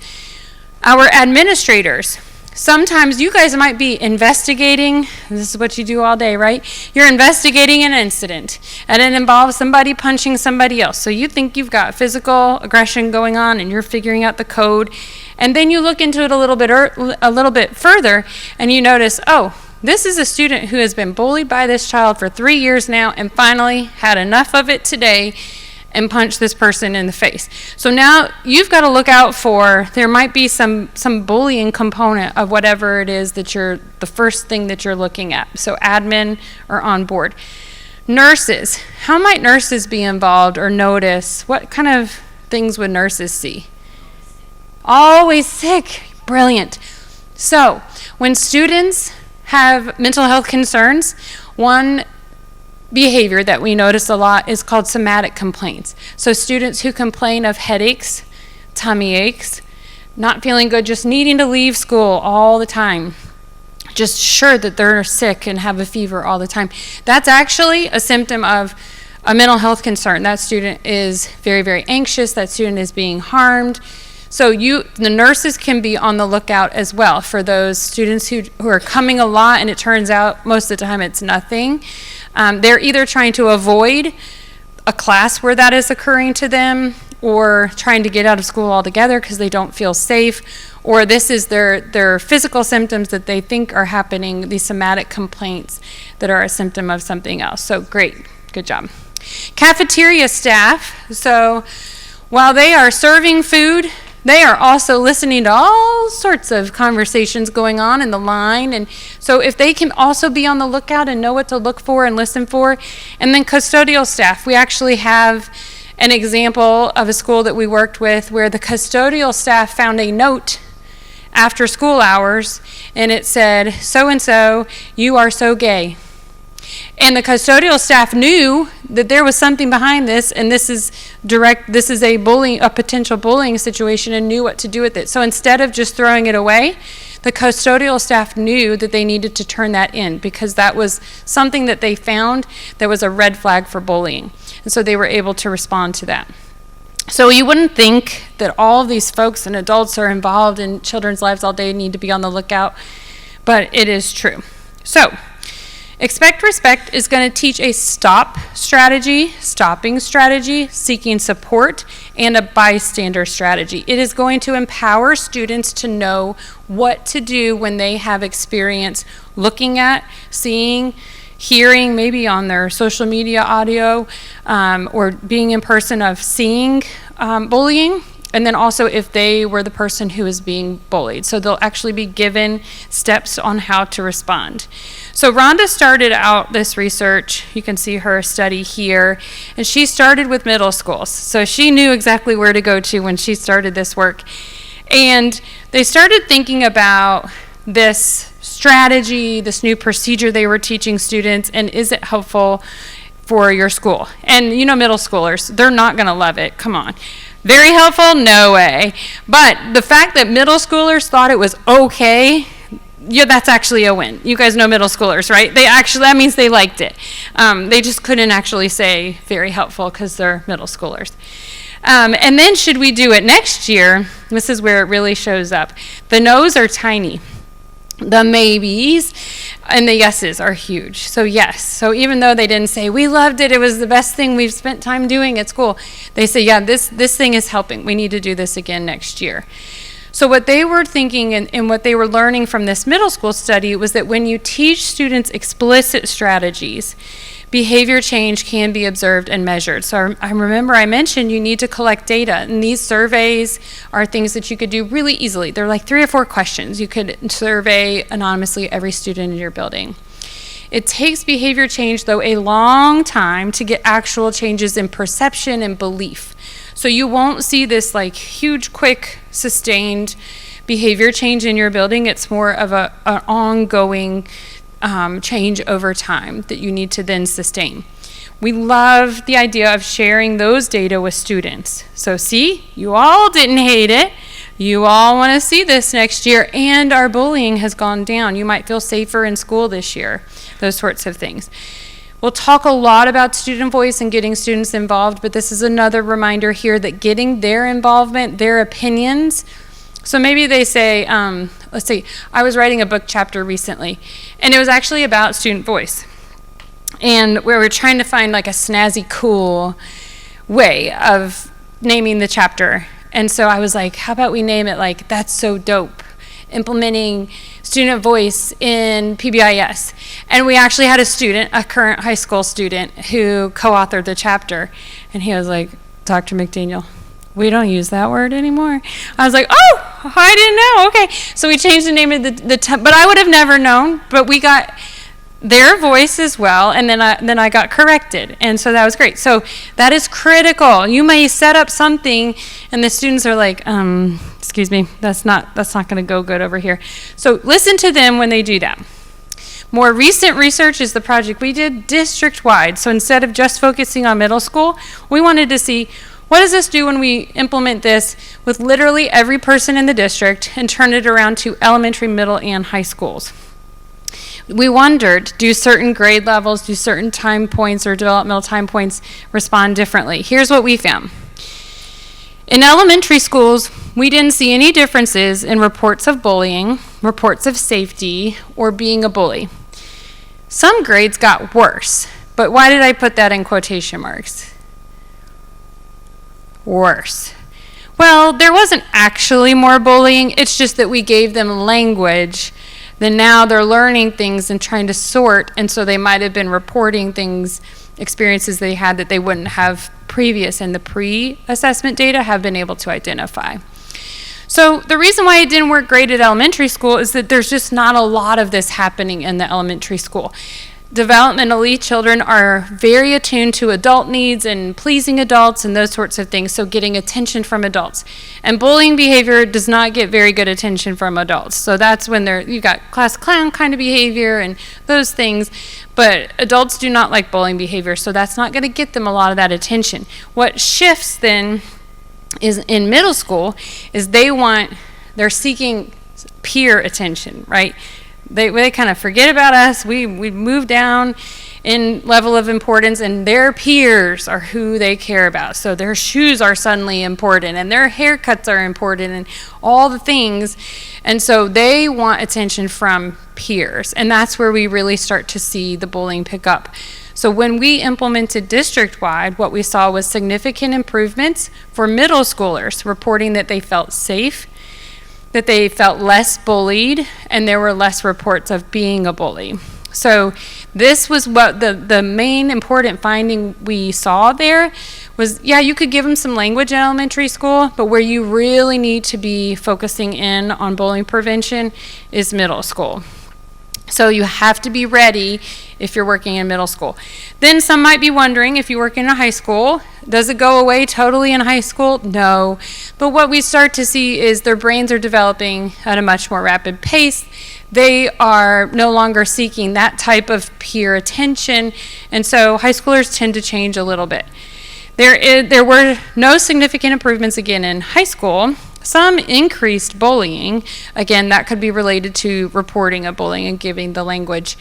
Speaker 1: Our administrators, sometimes you guys might be investigating, this is what you do all day, right? You're investigating an incident, and it involves somebody punching somebody else. So you think you've got physical aggression going on, and you're figuring out the code, and then you look into it a little bit further, and you notice, oh, this is a student who has been bullied by this child for 3 years now, and finally had enough of it today, and punch this person in the face. So now you've got to look out for, there might be some bullying component of whatever it is that the first thing that you're looking at. So admin are on board. Nurses, how might nurses be involved or notice? What kind of things would nurses see? Always sick. Brilliant. So when students have mental health concerns, one behavior that we notice a lot is called somatic complaints. So students who complain of headaches, tummy aches, not feeling good, just needing to leave school all the time, just sure that they're sick and have a fever all the time. That's actually a symptom of a mental health concern. That student is very, very anxious. That student is being harmed. So the nurses can be on the lookout as well for those students who are coming a lot, and it turns out most of the time it's nothing. They're either trying to avoid a class where that is occurring to them, or trying to get out of school altogether because they don't feel safe, or this is their physical symptoms that they think are happening, these somatic complaints that are a symptom of something else. So great, good job. Cafeteria staff, so while they are serving food, they are also listening to all sorts of conversations going on in the line. And so if they can also be on the lookout and know what to look for and listen for. And then custodial staff, we actually have an example of a school that we worked with where the custodial staff found a note after school hours, and it said, "So-and-so, you are so gay." And the custodial staff knew that there was something behind this, and this is a potential bullying situation, and knew what to do with it. So instead of just throwing it away, the custodial staff knew that they needed to turn that in because that was something that they found that was a red flag for bullying. And so they were able to respond to that. So you wouldn't think that all of these folks and adults who are involved in children's lives all day need to be on the lookout, but it is true. So Expect Respect is going to teach a stop strategy, stopping strategy, seeking support, and a bystander strategy. It is going to empower students to know what to do when they have experience looking at, seeing, hearing, maybe on their social media audio, or being in person of seeing bullying. And then also if they were the person who is being bullied. So they'll actually be given steps on how to respond. So Rhonda started out this research, you can see her study here, and she started with middle schools. So she knew exactly where to go to when she started this work. And they started thinking about this strategy, this new procedure they were teaching students, and is it helpful for your school? And you know, middle schoolers, they're not gonna love it, come on. Very helpful? No way. But the fact that middle schoolers thought it was okay, yeah, that's actually a win. You guys know middle schoolers, right? That means they liked it. They just couldn't actually say very helpful because they're middle schoolers. And then should we do it next year? This is where it really shows up. The no's are tiny. The maybes and the yeses are huge. So yes, so even though they didn't say, we loved it, it was the best thing we've spent time doing at school, they say, yeah, this thing is helping. We need to do this again next year. So what they were thinking and what they were learning from this middle school study was that when you teach students explicit strategies, behavior change can be observed and measured. So I remember I mentioned you need to collect data, and these surveys are things that you could do really easily. They're like 3 or 4 questions. You could survey anonymously every student in your building. It takes behavior change, though, a long time to get actual changes in perception and belief. So you won't see this like huge, quick, sustained behavior change in your building. It's more of an ongoing change over time that you need to then sustain. We love the idea of sharing those data with students. So see, you all didn't hate it. You all want to see this next year, and our bullying has gone down. You might feel safer in school this year, those sorts of things. We'll talk a lot about student voice and getting students involved, but this is another reminder here that getting their involvement, their opinions. So maybe they say, let's see, I was writing a book chapter recently, and it was actually about student voice. And we were trying to find like a snazzy, cool way of naming the chapter. And so I was like, how about we name it like, That's So Dope, implementing student voice in PBIS. And we actually had a student, a current high school student, who co-authored the chapter. And he was like, Dr. McDaniel, we don't use that word anymore. I was like, oh, I didn't know. Okay. So we changed the name of but I would have never known. But we got their voice as well, and then I got corrected, and so that was great. So that is critical. You may set up something, and the students are like, excuse me, that's not going to go good over here. So listen to them when they do that. More recent research is the project we did district-wide. So instead of just focusing on middle school, we wanted to see, what does this do when we implement this with literally every person in the district and turn it around to elementary, middle, and high schools? We wondered, do certain grade levels, do certain time points or developmental time points respond differently? Here's what we found. In elementary schools, we didn't see any differences in reports of bullying, reports of safety, or being a bully. Some grades got worse, but why did I put that in quotation marks? Worse. Well, there wasn't actually more bullying, it's just that we gave them language. Then now they're learning things and trying to sort, and so they might have been reporting things, experiences they had that they wouldn't have previous, and the pre-assessment data have been able to identify. So the reason why it didn't work great at elementary school is that there's just not a lot of this happening in the elementary school. Developmentally, children are very attuned to adult needs and pleasing adults and those sorts of things, so getting attention from adults. And bullying behavior does not get very good attention from adults. So that's when you got class clown kind of behavior and those things, but adults do not like bullying behavior, so that's not going to get them a lot of that attention. What shifts then is in middle school is they're seeking peer attention, right? They kind of forget about us. We move down in level of importance, and their peers are who they care about. So their shoes are suddenly important, and their haircuts are important, and all the things. And so they want attention from peers, and that's where we really start to see the bullying pick up. So when we implemented district-wide, what we saw was significant improvements for middle schoolers, reporting that they felt safe, that they felt less bullied, and there were less reports of being a bully. So this was what the main important finding we saw there was, yeah, you could give them some language in elementary school, but where you really need to be focusing in on bullying prevention is middle school. So you have to be ready if you're working in middle school. Then some might be wondering, if you work in a high school, does it go away totally in high school? No. But what we start to see is their brains are developing at a much more rapid pace. They are no longer seeking that type of peer attention, and so high schoolers tend to change a little bit. There were no significant improvements again in high school. Some increased bullying. Again, that could be related to reporting of bullying and giving the language.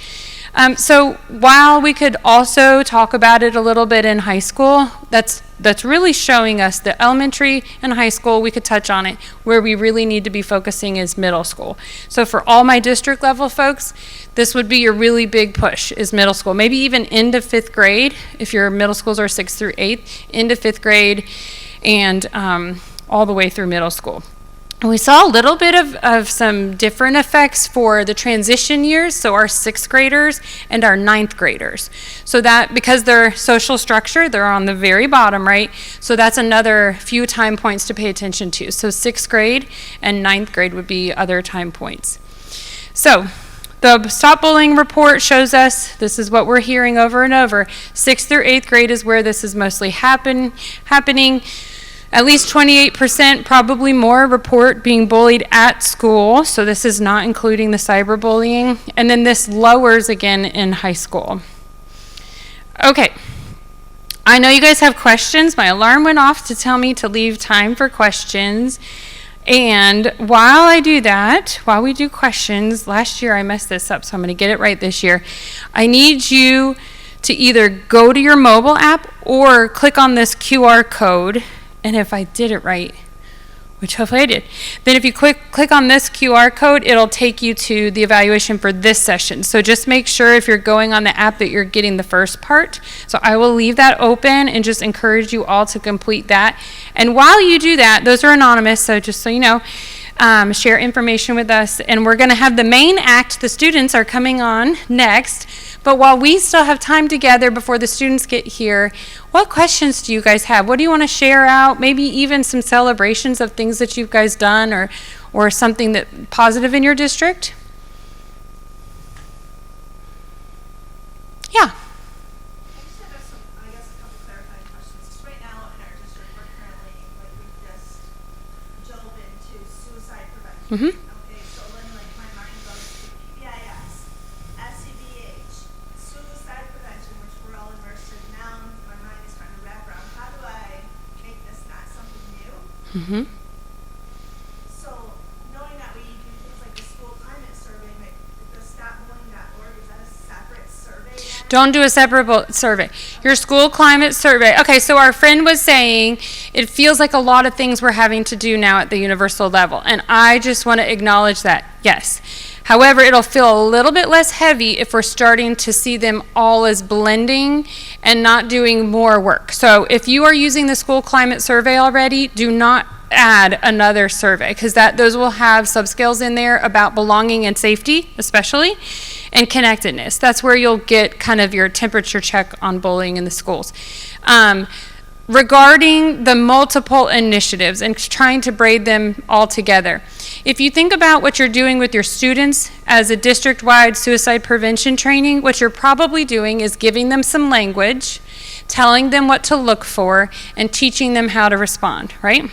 Speaker 1: So while we could also talk about it a little bit in high school, that's really showing us that elementary and high school, we could touch on it. Where we really need to be focusing is middle school. So for all my district level folks, this would be your really big push is middle school. Maybe even into 5th grade, if your middle schools are 6th through 8th, into 5th grade, and all the way through middle school. And we saw a little bit of some different effects for the transition years, so our 6th graders and our 9th graders. So that, because their social structure, they're on the very bottom, right? So that's another few time points to pay attention to. So 6th grade and 9th grade would be other time points. So the Stop Bullying report shows us, this is what we're hearing over and over, 6th through 8th grade is where this is mostly happening. At least 28%, probably more, report being bullied at school. So this is not including the cyberbullying. And then this lowers again in high school. Okay. I know you guys have questions. My alarm went off to tell me to leave time for questions. And while I do that, while we do questions, last year I messed this up, so I'm going to get it right this year. I need you to either go to your mobile app or click on this QR code. And if I did it right, which hopefully I did, then if you click on this QR code, it'll take you to the evaluation for this session. So just make sure if you're going on the app that you're getting the first part. So I will leave that open and just encourage you all to complete that. And while you do that, those are anonymous, so just so you know, share information with us. And we're going to have the main act. The students are coming on next. But while we still have time together before the students get here, what questions do you guys have? What do you want to share out? Maybe even some celebrations of things that you guys done or something that positive in your district? Yeah.
Speaker 4: I just have some, I guess, a couple clarifying questions. 'Cause right now in our district, we're currently, like, we've just dove into suicide prevention.
Speaker 1: Mm-hmm.
Speaker 4: Okay, so then, like, my mind goes to PBIS, SCBH, suicide prevention, which we're all immersed in now. My mind is trying to wrap around, how do I make this not something new?
Speaker 1: Mm-hmm.
Speaker 4: So, knowing that we do things like the school climate survey, like the stopbullying.org, is that a separate survey then?
Speaker 1: Don't do a separate survey. Your school climate survey. Okay, so our friend was saying it feels like a lot of things we're having to do now at the universal level. And I just want to acknowledge that, yes. However, it'll feel a little bit less heavy if we're starting to see them all as blending and not doing more work. So if you are using the school climate survey already, do not add another survey, because those will have subscales in there about belonging and safety, especially, and connectedness. That's where you'll get kind of your temperature check on bullying in the schools. Regarding the multiple initiatives and trying to braid them all together, if you think about what you're doing with your students as a district-wide suicide prevention training, what you're probably doing is giving them some language, telling them what to look for, and teaching them how to respond, right?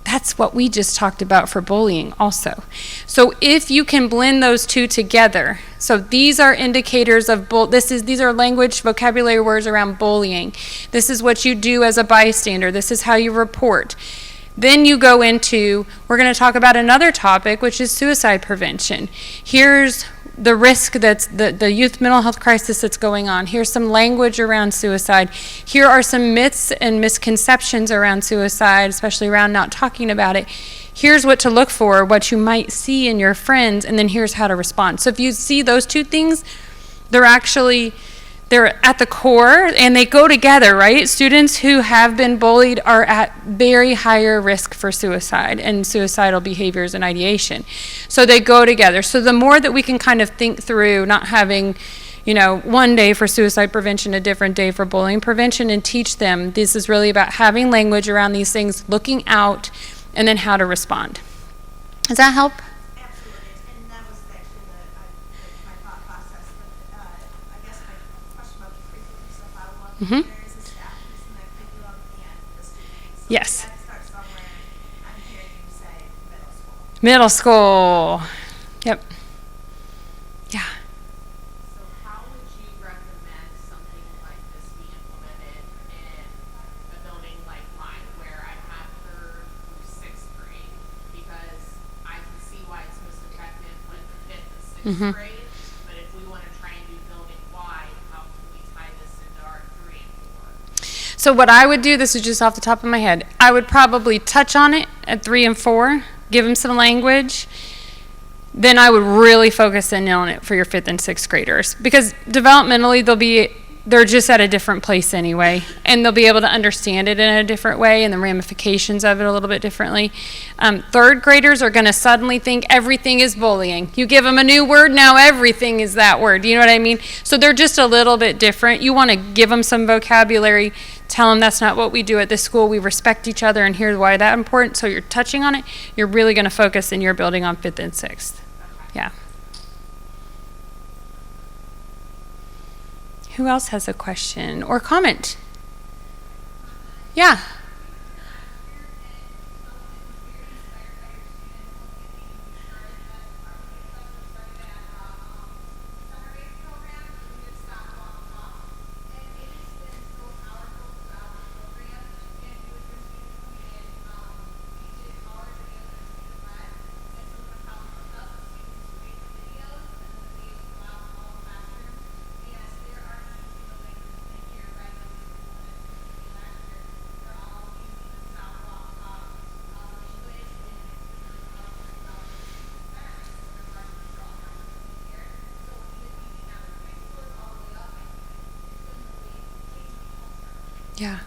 Speaker 1: That's what we just talked about for bullying also. So if you can blend those two together, so these are indicators of these are language, vocabulary words around bullying. This is what you do as a bystander. This is how you report. Then you go into, we're going to talk about another topic, which is suicide prevention. Here's the risk that's the youth mental health crisis that's going on. Here's some language around suicide. Here are some myths and misconceptions around suicide, especially around not talking about it. Here's what to look for, what you might see in your friends, and then here's how to respond. So if you see those two things, they're at the core, and they go together, right? Students who have been bullied are at very higher risk for suicide and suicidal behaviors and ideation. So they go together. So the more that we can kind of think through not having, one day for suicide prevention, a different day for bullying prevention, and teach them, this is really about having language around these things, looking out, and then how to respond. Does that help?
Speaker 4: Absolutely, and that was actually my thought process. But I guess my question about the curriculum stuff,
Speaker 1: Mhm.
Speaker 4: there is a staff piece in that curriculum and the students. So
Speaker 1: Yes.
Speaker 4: that starts somewhere. I'm hearing you say middle school.
Speaker 1: Middle school. Yep. Yeah.
Speaker 3: So how would you recommend something like this be implemented in a building like mine where I have third through sixth grade? Because I can see why it's most effective with fifth and sixth grade, but if we want to try and do building wide, how can we tie this into our 3 and 4?
Speaker 1: So what I would do, this is just off the top of my head, I would probably touch on it at 3 and 4, give them some language. Then I would really focus in on it for your 5th and 6th graders, because developmentally they're just at a different place anyway, and they'll be able to understand it in a different way and the ramifications of it a little bit differently. 3rd graders are going to suddenly think everything is bullying. You give them a new word, now everything is that word. You know what I mean? So they're just a little bit different. You want to give them some vocabulary, tell them that's not what we do at this school. We respect each other, and here's why that's important. So you're touching on it. You're really going to focus in your building on 5th and 6th. Yeah. Who else has a question or comment? Yeah. Yeah.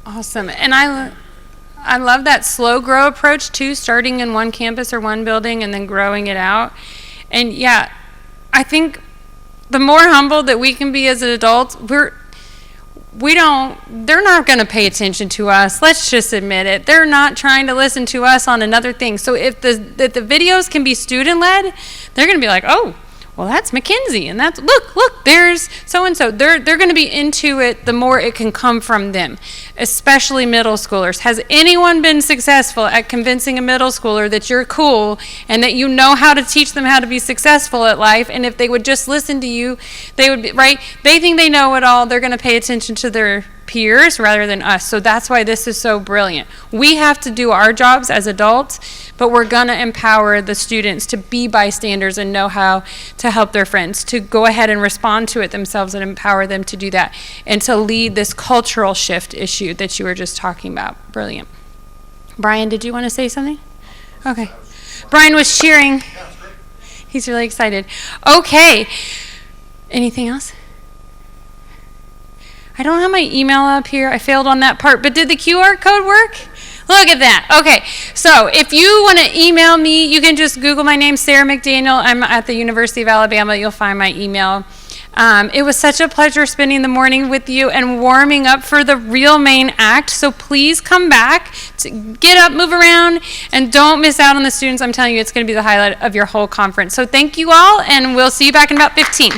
Speaker 1: Awesome. And I love that slow grow approach too, starting in one campus or one building and then growing it out. And yeah, I think the more humble that we can be as adults, they're not going to pay attention to us. Let's just admit it. They're not trying to listen to us on another thing. So if the videos can be student-led, they're going to be like, oh, well, that's Mackenzie, and that's, look, there's so-and-so. They're going to be into it the more it can come from them, especially middle schoolers. Has anyone been successful at convincing a middle schooler that you're cool and that you know how to teach them how to be successful at life, and if they would just listen to you, they would be, right? They think they know it all. They're going to pay attention to their peers rather than us. So that's why this is so brilliant. We have to do our jobs as adults, but we're going to empower the students to be bystanders and know how to help their friends, to go ahead and respond to it themselves and empower them to do that, and to lead this cultural shift issue that you were just talking about. Brilliant. Brian, did you want to say something? Okay. Brian was cheering. He's really excited. Okay. Anything else? I don't have my email up here. I failed on that part, but did the QR code work? Look at that. Okay, so if you want to email me, you can just Google my name, Sarah McDaniel. I'm at the University of Alabama. You'll find my email. It was such a pleasure spending the morning with you and warming up for the real main act. So please come back, get up, move around, and don't miss out on the students. I'm telling you, it's going to be the highlight of your whole conference. So thank you all, and we'll see you back in about 15.